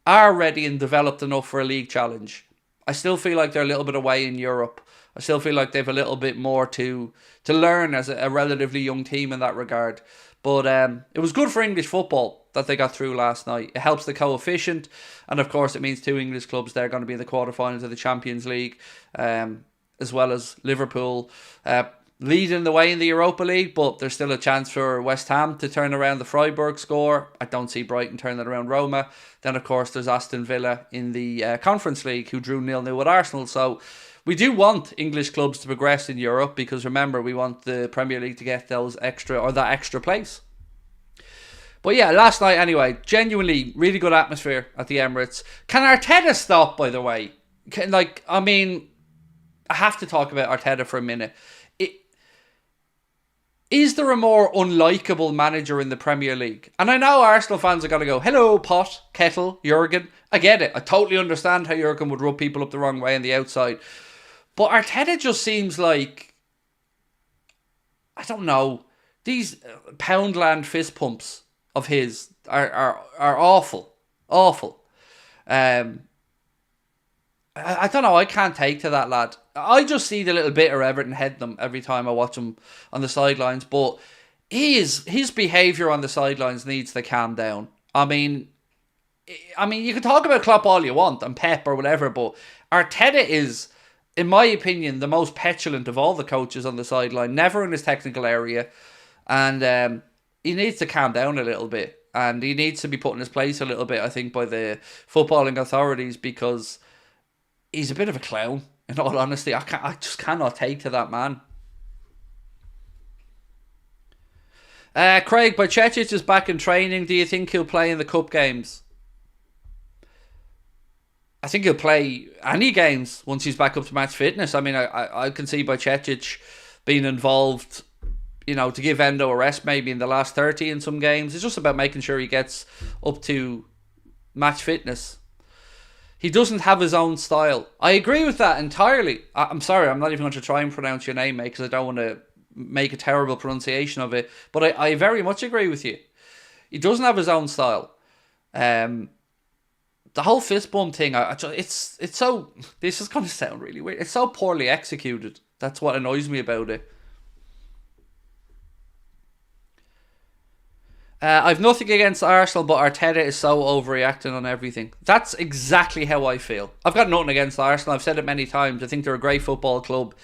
ready and developed enough for a league challenge, I still feel like they're a little bit away in Europe. I still feel like they've a little bit more to learn as a relatively young team in that regard. But it was good for English football that they got through last night. It helps the coefficient. And of course, it means 2 English clubs, they're going to be in the quarterfinals of the Champions League. As well as Liverpool leading the way in the Europa League. But there's still a chance for West Ham to turn around the Freiburg score. I don't see Brighton turning around Roma. Then, of course, there's Aston Villa in the Conference League who drew 0-0 with Arsenal. So we do want English clubs to progress in Europe because remember, we want the Premier League to get that extra place. But yeah, last night anyway, genuinely really good atmosphere at the Emirates. Can Arteta stop, by the way? I have to talk about Arteta for a minute. Is there a more unlikable manager in the Premier League? And I know Arsenal fans are going to go, hello, Pot, Kettle, Jurgen. I get it. I totally understand how Jurgen would rub people up the wrong way on the outside. But Arteta just seems like, I don't know, these Poundland fist pumps of his are awful. Awful. I don't know. I can't take to that lad. I just see the little bit of Everton head them every time I watch him on the sidelines. But his behaviour on the sidelines needs to calm down. You can talk about Klopp all you want and Pep or whatever, but Arteta is, in my opinion, the most petulant of all the coaches on the sideline. Never in his technical area, and he needs to calm down a little bit, and he needs to be put in his place a little bit, I think, by the footballing authorities, because he's a bit of a clown. In all honesty, I just cannot take to that man. Craig, Bajcetic is back in training. Do you think he'll play in the cup games? I think he'll play any games once he's back up to match fitness. I mean, I can see Bajcetic being involved, to give Endo a rest maybe in the last 30 in some games. It's just about making sure he gets up to match fitness. He doesn't have his own style. I agree with that entirely. I'm sorry, I'm not even going to try and pronounce your name, mate, because I don't want to make a terrible pronunciation of it. But I very much agree with you. He doesn't have his own style. The whole fist bump thing, it's so... This is going to sound really weird. It's so poorly executed. That's what annoys me about it. I've nothing against Arsenal, but Arteta is so overreacting on everything. That's exactly how I feel. I've got nothing against Arsenal. I've said it many times. I think they're a great football club.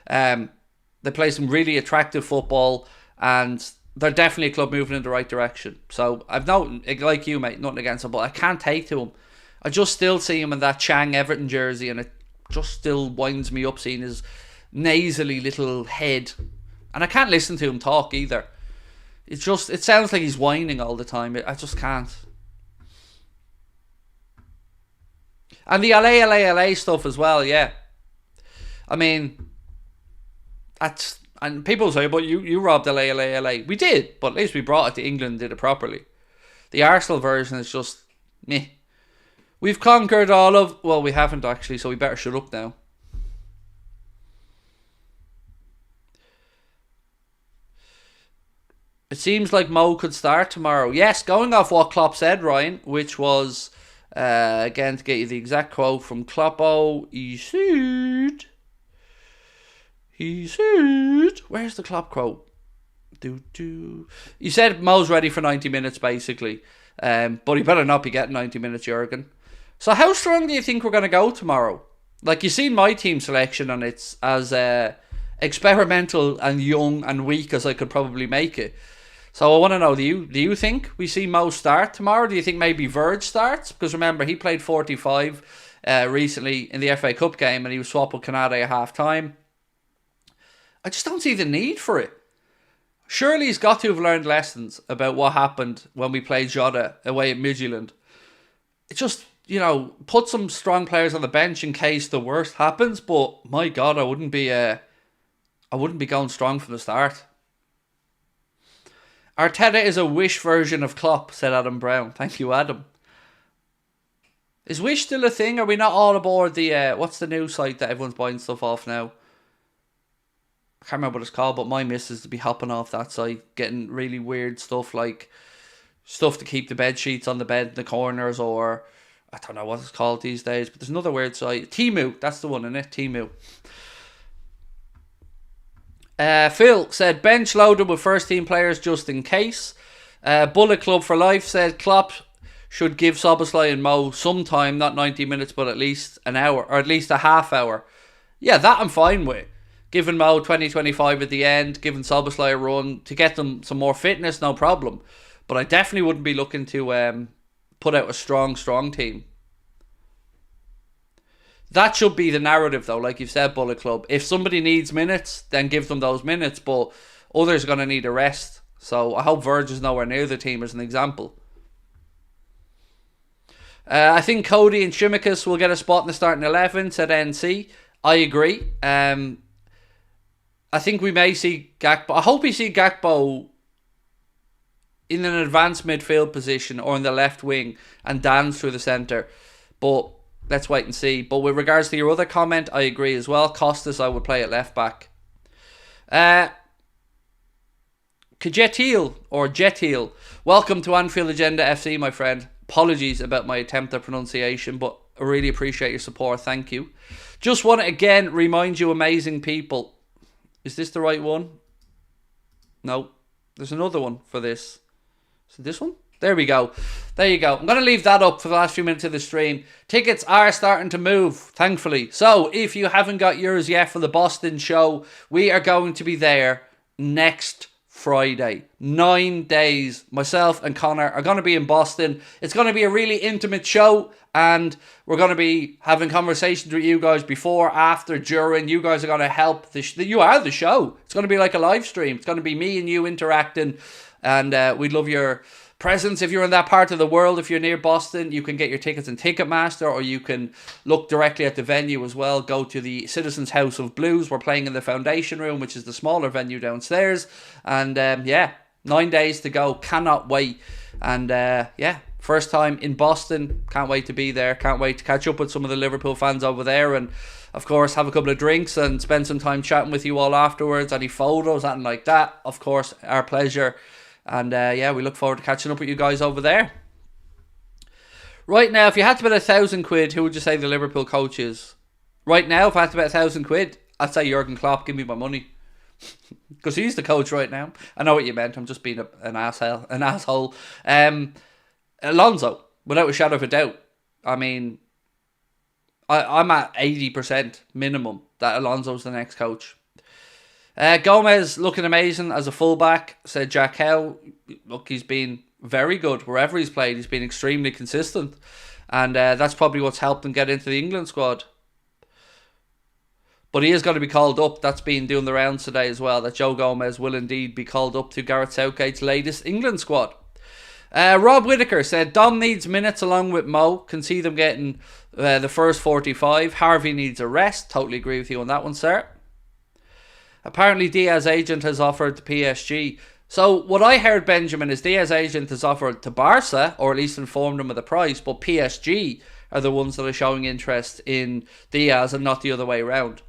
They play some really attractive football, and they're definitely a club moving in the right direction. So I've nothing, like you, mate, nothing against them, but I can't take to him. I just still see him in that Chang Everton jersey, and it just still winds me up seeing his nasally little head. And I can't listen to him talk either. It sounds like he's whining all the time. I just can't. And the LA stuff as well, yeah. I mean, and people say, but you robbed LA. We did, but at least we brought it to England and did it properly. The Arsenal version is just meh. We've conquered all of... Well, we haven't actually, so we better shut up now. It seems like Mo could start tomorrow. Yes, going off what Klopp said, Ryan, which was, again, to get you the exact quote from Kloppo, he said, where's the Klopp quote? He said Mo's ready for 90 minutes, basically. But he better not be getting 90 minutes, Jurgen. So how strong do you think we're going to go tomorrow? Like, you've seen my team selection, and it's as experimental and young and weak as I could probably make it. So I want to know, do you think we see Mo start tomorrow? Do you think maybe Verge starts? Because remember, he played 45 recently in the FA Cup game, and he was swapped with Canade at half time. I just don't see the need for it. Surely he's got to have learned lessons about what happened when we played Jota away at Midtjylland. It just, put some strong players on the bench in case the worst happens. But my God, I wouldn't be going strong from the start. Arteta is a Wish version of Klopp, said Adam Brown. Thank you, Adam. Is Wish still a thing? Are we not all aboard the, what's the new site that everyone's buying stuff off now? I can't remember what it's called, but my missus to be hopping off that site, getting really weird stuff, like stuff to keep the bed sheets on the bed in the corners, or I don't know what it's called these days, but there's another weird site. Temu, that's the one, isn't it? Temu. Phil said bench loaded with first team players just in case. Bullet Club for Life said Klopp should give Szoboszlai and Mo some time, not 90 minutes, but at least an hour, or at least a half hour. Yeah, that I'm fine with. Giving Mo 20-25 at the end, giving Szoboszlai a run to get them some more fitness, no problem. But I definitely wouldn't be looking to put out a strong team. That should be the narrative, though, like you've said, Bullet Club. If somebody needs minutes, then give them those minutes, but others are going to need a rest. So I hope Verge is nowhere near the team as an example. I think Cody and Shimikas will get a spot in the starting 11, said NC. I agree. I think we may see Gakpo. I hope we see Gakpo in an advanced midfield position or in the left wing and dance through the centre. But let's wait and see. But with regards to your other comment, I agree as well. Costas, I would play at left back. Jetil, welcome to Anfield Agenda FC, my friend. Apologies about my attempt at pronunciation, but I really appreciate your support. Thank you. Just want to again remind you, amazing people. Is this the right one? No. There's another one for this. Is it this one? There we go. There you go. I'm going to leave that up for the last few minutes of the stream. Tickets are starting to move, thankfully. So, if you haven't got yours yet for the Boston show, we are going to be there next Friday. 9 days. Myself and Connor are going to be in Boston. It's going to be a really intimate show, and we're going to be having conversations with you guys before, after, during. You guys are going to help. You are the show. It's going to be like a live stream. It's going to be me and you interacting, and we'd love your presence. If you're in that part of the world, if you're near Boston, you can get your tickets in Ticketmaster, or you can look directly at the venue as well. Go to the Citizens House of Blues. We're playing in the Foundation Room, which is the smaller venue downstairs. And 9 days to go. Cannot wait. And first time in Boston. Can't wait to be there. Can't wait to catch up with some of the Liverpool fans over there, and of course have a couple of drinks and spend some time chatting with you all afterwards. Any photos, anything like that, of course, our pleasure. And we look forward to catching up with you guys over there. Right now, if you had to bet £1,000, who would you say the Liverpool coach is? Right now, if I had to bet £1,000, I'd say Jurgen Klopp. Give me my money. Because he's the coach right now. I know what you meant. I'm just being an asshole. Alonso, without a shadow of a doubt. I mean, I'm at 80% minimum that Alonso's the next coach. Gomez looking amazing as a fullback, said Jack Howe. Look, he's been very good wherever he's played. He's been extremely consistent, and that's probably what's helped him get into the England squad. But he is going to be called up. That's been doing the rounds today as well, that Joe Gomez will indeed be called up to Gareth Southgate's latest England squad. Rob Whittaker said Dom needs minutes along with Mo. Can see them getting the first 45. Harvey needs a rest. Totally agree with you on that one, sir. Apparently Diaz agent has offered to PSG. So what I heard, Benjamin, is Diaz agent has offered to Barca, or at least informed them of the price, but PSG are the ones that are showing interest in Diaz and not the other way around.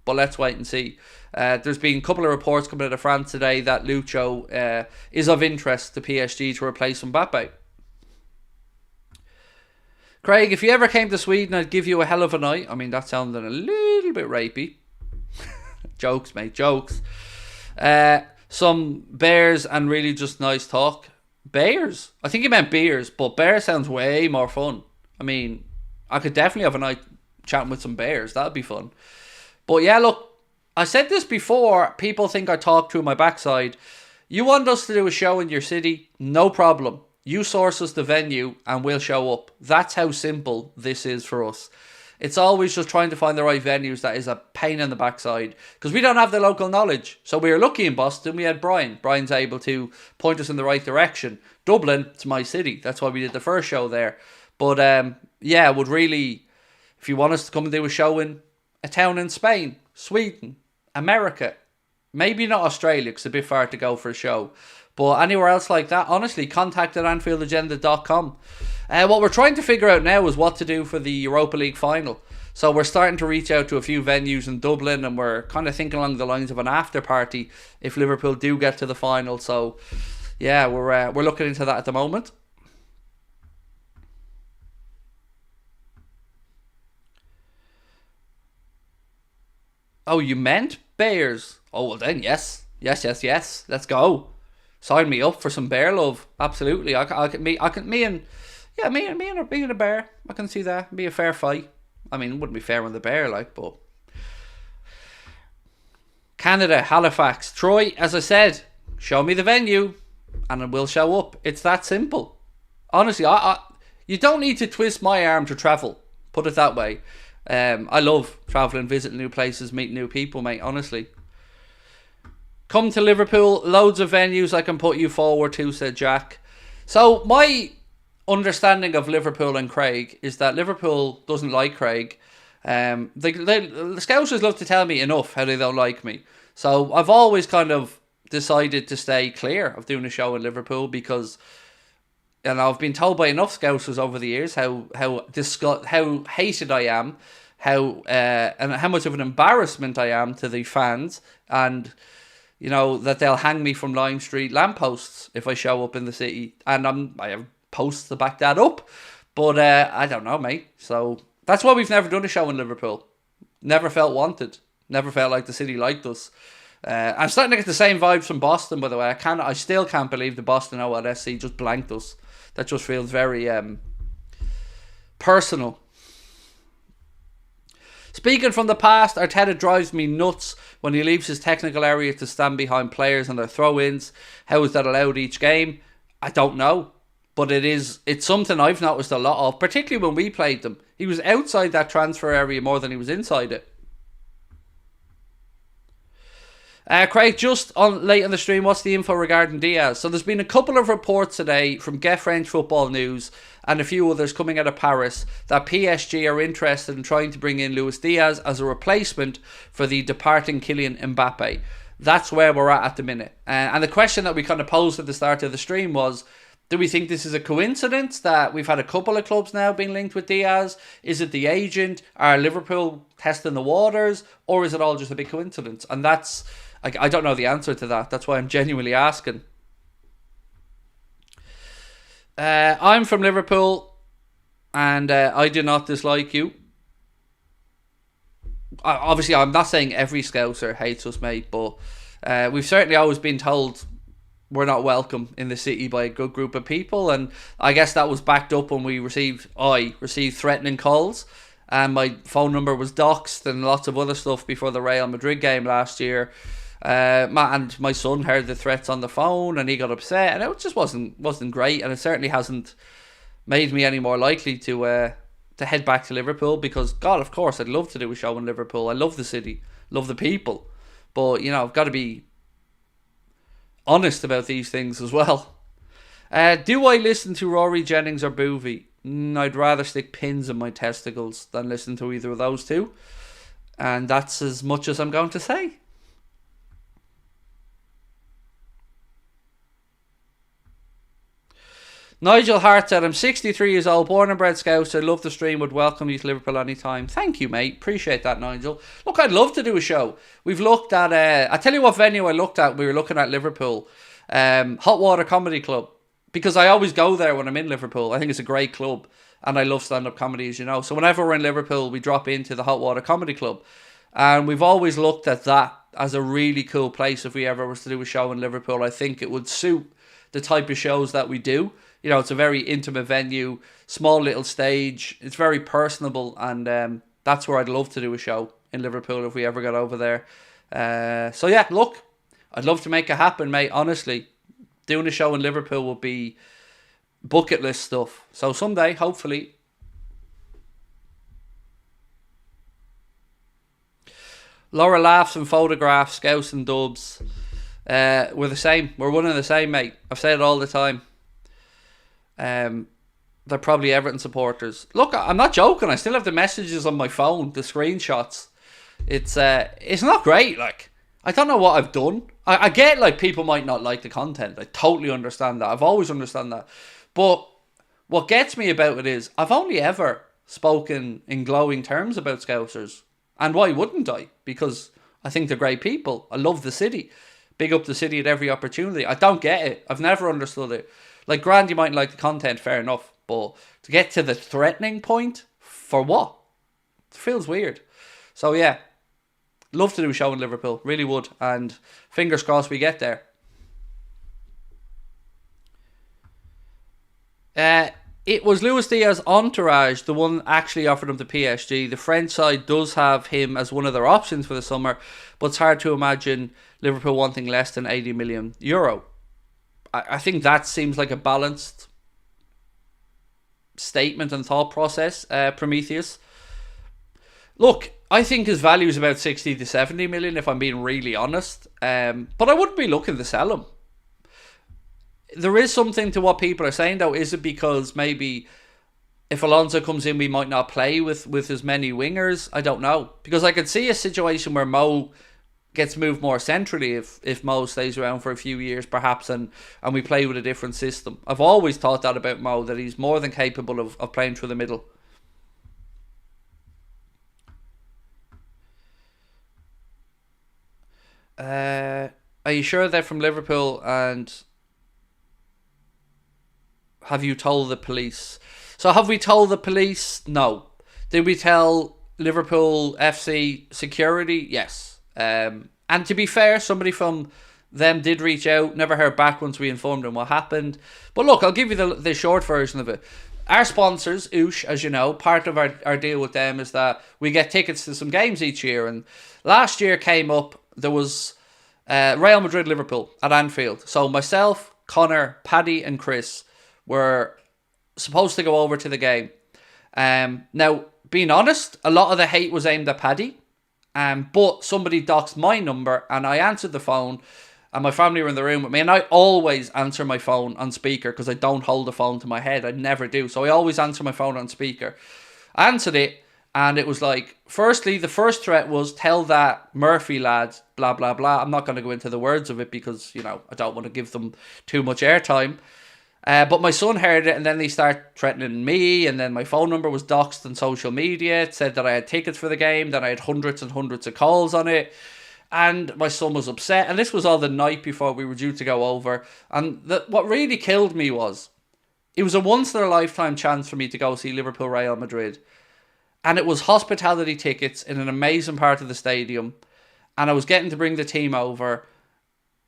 But let's wait and see. There's been a couple of reports coming out of France today that Lucho is of interest to PSG to replace Mbappe. Craig, if you ever came to Sweden, I'd give you a hell of a night. I mean, that sounded a little bit rapey. Jokes, mate, jokes. Some beers and really just nice talk. Bears? I think he meant beers, but bear sounds way more fun. I mean, I could definitely have a night chatting with some bears. That'd be fun. But yeah, look, I said this before. People think I talk through my backside. You want us to do a show in your city? No problem. You source us the venue and we'll show up. That's how simple this is for us. It's always just trying to find the right venues that is a pain in the backside, because we don't have the local knowledge. So we were lucky in Boston. We had Brian. Brian's able to point us in the right direction. Dublin, it's my city. That's why we did the first show there. But would really, if you want us to come and do a show in a town in Spain, Sweden, America, maybe not Australia because it's a bit far to go for a show, but anywhere else like that, honestly, contact at AnfieldAgenda.com. What we're trying to figure out now is what to do for the Europa League final. So we're starting to reach out to a few venues in Dublin, and we're kind of thinking along the lines of an after party if Liverpool do get to the final. So yeah, we're looking into that at the moment. Oh, you meant Bears? Oh, well then, yes. Let's go. Sign me up for some bear love. Absolutely. Me and a bear. I can see that. It'd be a fair fight. I mean, it wouldn't be fair on the bear, but Canada, Halifax, Troy. As I said, show me the venue, and it will show up. It's that simple. Honestly, you don't need to twist my arm to travel. Put it that way. I love travelling, visiting new places, meeting new people, mate. Honestly. Come to Liverpool, loads of venues I can put you forward to, said Jack. So my understanding of Liverpool and Craig is that Liverpool doesn't like Craig. The Scousers love to tell me enough how they don't like me. So I've always kind of decided to stay clear of doing a show in Liverpool because, and I've been told by enough Scousers over the years how hated I am, and how much of an embarrassment I am to the fans, and you know, that they'll hang me from Lime Street lampposts if I show up in the city. And I have posts to back that up. But I don't know, mate. So That's why we've never done a show in Liverpool. Never felt wanted. Never felt like the city liked us. I'm starting to get the same vibes from Boston, by the way. I still can't believe the Boston OLSC just blanked us. That just feels very personal. Speaking from the past, Arteta drives me nuts when he leaves his technical area to stand behind players on their throw-ins. How is that allowed each game? I don't know. But it's something I've noticed a lot of, particularly when we played them. He was outside that transfer area more than he was inside it. Craig, just on late on the stream, what's the info regarding Diaz? So there's been a couple of reports today from Get French Football News and a few others coming out of Paris that PSG are interested in trying to bring in Luis Diaz as a replacement for the departing Kylian Mbappe. That's where we're at the minute. And the question that we kind of posed at the start of the stream was, do we think this is a coincidence that we've had a couple of clubs now being linked with Diaz? Is it the agent? Are Liverpool testing the waters? Or is it all just a big coincidence? And that's... I don't know the answer to that. That's why I'm genuinely asking. I'm from Liverpool, and I do not dislike you. Obviously, I'm not saying every Scouser hates us, mate, but we've certainly always been told we're not welcome in the city by a good group of people, and I guess that was backed up when I received threatening calls, and my phone number was doxed and lots of other stuff before the Real Madrid game last year. And my son heard the threats on the phone and he got upset, and it just wasn't great, and it certainly hasn't made me any more likely to head back to Liverpool, because God, of course I'd love to do a show in Liverpool. I love the city, love the people, but I've got to be honest about these things as well. Do I listen to Rory Jennings or Boovie? I'd rather stick pins in my testicles than listen to either of those two, and that's as much as I'm going to say. Nigel Hart said, I'm 63 years old, born and bred Scouser. Love the stream, would welcome you to Liverpool anytime. Thank you, mate. Appreciate that, Nigel. Look, I'd love to do a show. We've looked at, I tell you what venue I looked at. We were looking at Liverpool, Hot Water Comedy Club, because I always go there when I'm in Liverpool. I think it's a great club, and I love stand-up comedy, as you know. So whenever we're in Liverpool, we drop into the Hot Water Comedy Club. And we've always looked at that as a really cool place. If we ever was to do a show in Liverpool, I think it would suit the type of shows that we do. It's a very intimate venue, small little stage. It's very personable, and that's where I'd love to do a show in Liverpool if we ever got over there. So yeah, look, I'd love to make it happen, mate. Honestly, doing a show in Liverpool would be bucket list stuff. So someday, hopefully. Laura laughs and photographs, Scouts and Dubs. We're the same. We're one and the same, mate. I've said it all the time. They're probably Everton supporters. Look, I'm not joking. I still have the messages on my phone, the screenshots. It's not great. Like, I don't know what I've done. I get, like, people might not like the content. I totally understand that. I've always understand that. But what gets me about it is I've only ever spoken in glowing terms about Scousers. And why wouldn't I? Because I think they're great people. I love the city. Big up the city at every opportunity. I don't get it. I've never understood it. Like, grand, you mightn't like the content, fair enough. But to get to the threatening point, for what? It feels weird. So, yeah. Love to do a show in Liverpool. Really would. And fingers crossed we get there. It was Luis Diaz entourage, the one actually offered him to PSG. The French side does have him as one of their options for the summer, but it's hard to imagine Liverpool wanting less than €80 million. I think that seems like a balanced statement and thought process, Prometheus. Look, I think his value is about 60 to 70 million, if I'm being really honest. But I wouldn't be looking to sell him. There is something to what people are saying, though. Is it because maybe if Alonso comes in, we might not play with as many wingers? I don't know. Because I could see a situation where Mo gets moved more centrally if Mo stays around for a few years, perhaps, and we play with a different system. I've always thought that about Mo, that he's more than capable of playing through the middle. Are you sure they're from Liverpool, and have you told the police? So have we told the police? No. Did we tell Liverpool FC security? Yes. And to be fair, somebody from them did reach out. Never heard back once we informed them what happened. But look, I'll give you the short version of it. Our sponsors, Oosh, as you know, part of our deal with them is that we get tickets to some games each year. And last year came up, there was Real Madrid Liverpool at Anfield. So myself, Connor, Paddy and Chris were supposed to go over to the game. Now, being honest, a lot of the hate was aimed at Paddy. But somebody doxed my number and I answered the phone and my family were in the room with me, and I always answer my phone on speaker because I don't hold the phone to my head. I never do. So I always answer my phone on speaker. I answered it and it was like, firstly, the first threat was tell that Murphy lad, blah, blah, blah. I'm not going to go into the words of it because, you know, I don't want to give them too much airtime. But my son heard it and then they start threatening me, and then my phone number was doxed on social media. It said that I had tickets for the game, that I had hundreds and hundreds of calls on it. And my son was upset. And this was all the night before we were due to go over. And what really killed me was, it was a once-in-a-lifetime chance for me to go see Liverpool Real Madrid. And it was hospitality tickets in an amazing part of the stadium. And I was getting to bring the team over.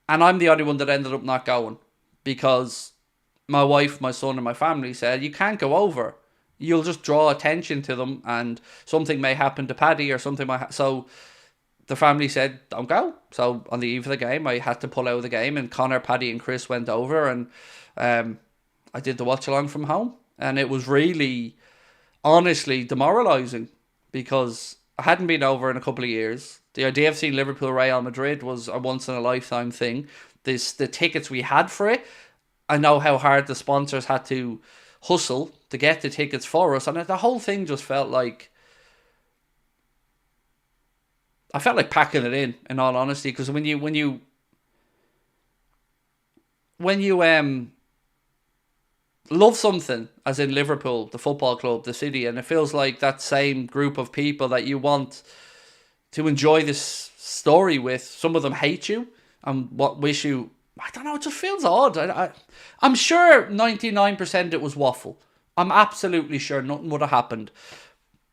And I'm the only one that ended up not going. Because my wife, my son and my family said, you can't go over. You'll just draw attention to them and something may happen to Paddy or something might so the family said, don't go. So on the eve of the game, I had to pull out of the game, and Connor, Paddy and Chris went over, and I did the watch along from home. And it was really, honestly, demoralising because I hadn't been over in a couple of years. The idea of seeing Liverpool Real Madrid was a once in a lifetime thing. The tickets we had for it, I know how hard the sponsors had to hustle to get the tickets for us, and the whole thing just felt like, I felt like packing it in all honesty, because when you love something, as in Liverpool, the football club, the city, and it feels like that same group of people that you want to enjoy this story with, some of them hate you and wish you, I don't know, it just feels odd. I'm sure 99% it was waffle. I'm absolutely sure nothing would have happened.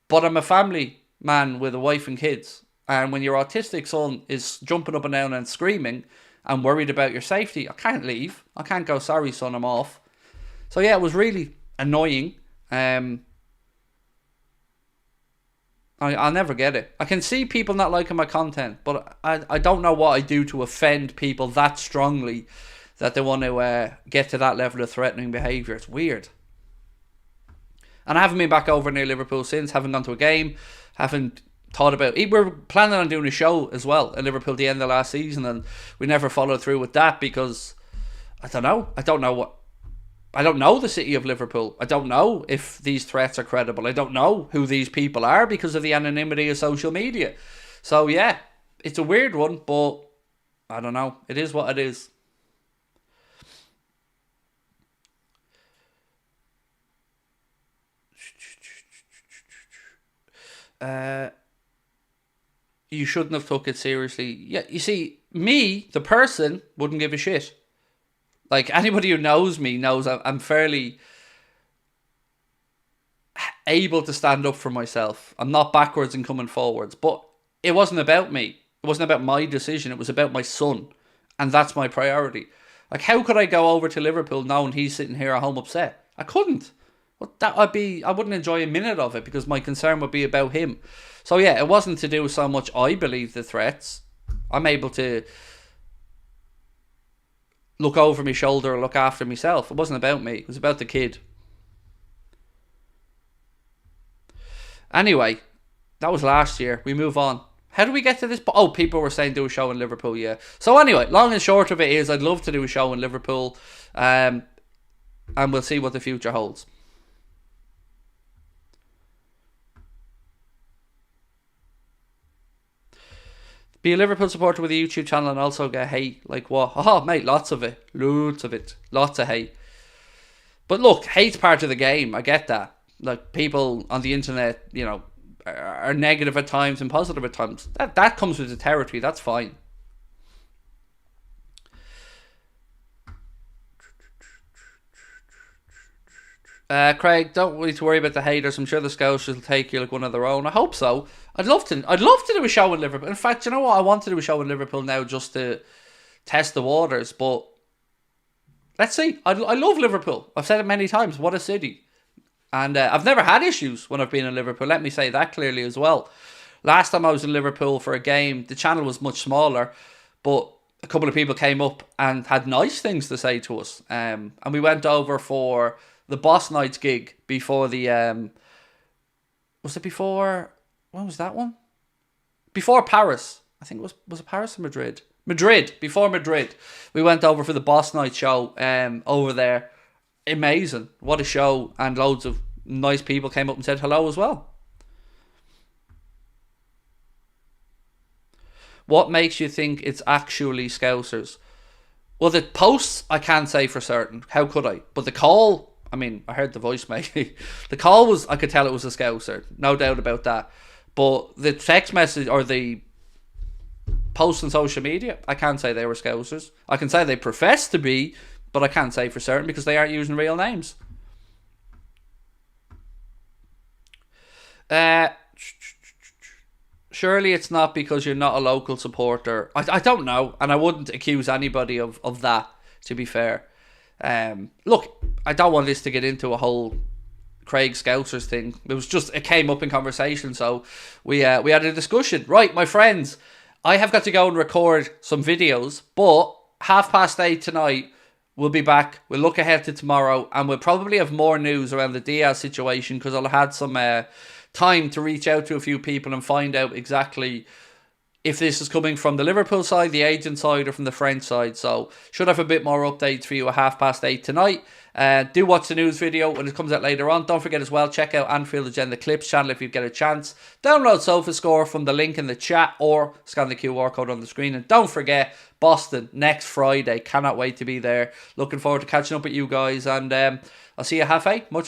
But I'm a family man with a wife and kids. And when your autistic son is jumping up and down and screaming and worried about your safety, I can't leave. I can't go, sorry son, I'm off. So yeah, it was really annoying. I'll never get it. I can see people not liking my content, but I don't know what I do to offend people that strongly that they want to get to that level of threatening behaviour. It's weird. And I haven't been back over near Liverpool since. Haven't gone to a game. Haven't thought about it. We were planning on doing a show as well in Liverpool at the end of last season, and we never followed through with that because I don't know. I don't know the city of Liverpool. I don't know if these threats are credible. I don't know who these people are because of the anonymity of social media. So yeah, it's a weird one, but I don't know. It is what it is. You shouldn't have took it seriously. Yeah, you see, me, the person, wouldn't give a shit. Like, anybody who knows me knows I'm fairly able to stand up for myself. I'm not backwards and coming forwards. But it wasn't about me. It wasn't about my decision. It was about my son. And that's my priority. Like, how could I go over to Liverpool knowing he's sitting here at home upset? I couldn't. I wouldn't enjoy a minute of it because my concern would be about him. So yeah, it wasn't to do so much I believe the threats. I'm able to look over my shoulder or look after myself. It wasn't about me. It was about the kid. Anyway, that was last year. We move on. How do we get to this? Oh, people were saying do a show in Liverpool, yeah. So anyway, long and short of it is I'd love to do a show in Liverpool. And we'll see what the future holds. Be a Liverpool supporter with a YouTube channel and also get hate. Like what? Oh, mate, lots of it. Loads of it. Lots of hate. But look, hate's part of the game. I get that. Like, people on the internet, you know, are negative at times and positive at times. That comes with the territory. That's fine. Craig, don't need to worry about the haters. I'm sure the Scouts will take you like one of their own. I hope so. I'd love to. I'd love to do a show in Liverpool. In fact, you know what? I want to do a show in Liverpool now just to test the waters. But let's see. I love Liverpool. I've said it many times. What a city. And I've never had issues when I've been in Liverpool. Let me say that clearly as well. Last time I was in Liverpool for a game, the channel was much smaller, but a couple of people came up and had nice things to say to us. And we went over for the Boss Nights gig before the... was it before... When was that one? Before Paris. I think was it Paris or Madrid? Madrid. Before Madrid. We went over for the Boss Night show over there. Amazing. What a show. And loads of nice people came up and said hello as well. What makes you think it's actually Scousers? Well, the posts, I can't say for certain. How could I? But the call, I mean, I heard the voice maybe. The call was, I could tell it was a Scouser. No doubt about that. But the text message or the posts on social media, I can't say they were Scousers. I can say they profess to be, but I can't say for certain because they aren't using real names. Surely it's not because you're not a local supporter. I don't know, and I wouldn't accuse anybody of that, to be fair. Look, I don't want this to get into a whole Craig Scousers thing. It came up in conversation, so we had a discussion. Right, my friends, I have got to go and record some videos, but 8:30 tonight, we'll be back. We'll look ahead to tomorrow, and we'll probably have more news around the Diaz situation because I'll have had some time to reach out to a few people and find out exactly if this is coming from the Liverpool side, the agent side, or from the French side. So should have a bit more updates for you at 8:30 tonight. Do watch the news video when it comes out later on. Don't forget as well, check out Anfield Agenda Clips channel if you get a chance. Download SofaScore from the link in the chat or scan the QR code on the screen. And don't forget, Boston next Friday. Cannot wait to be there. Looking forward to catching up with you guys. And I'll see you at 8:30. Much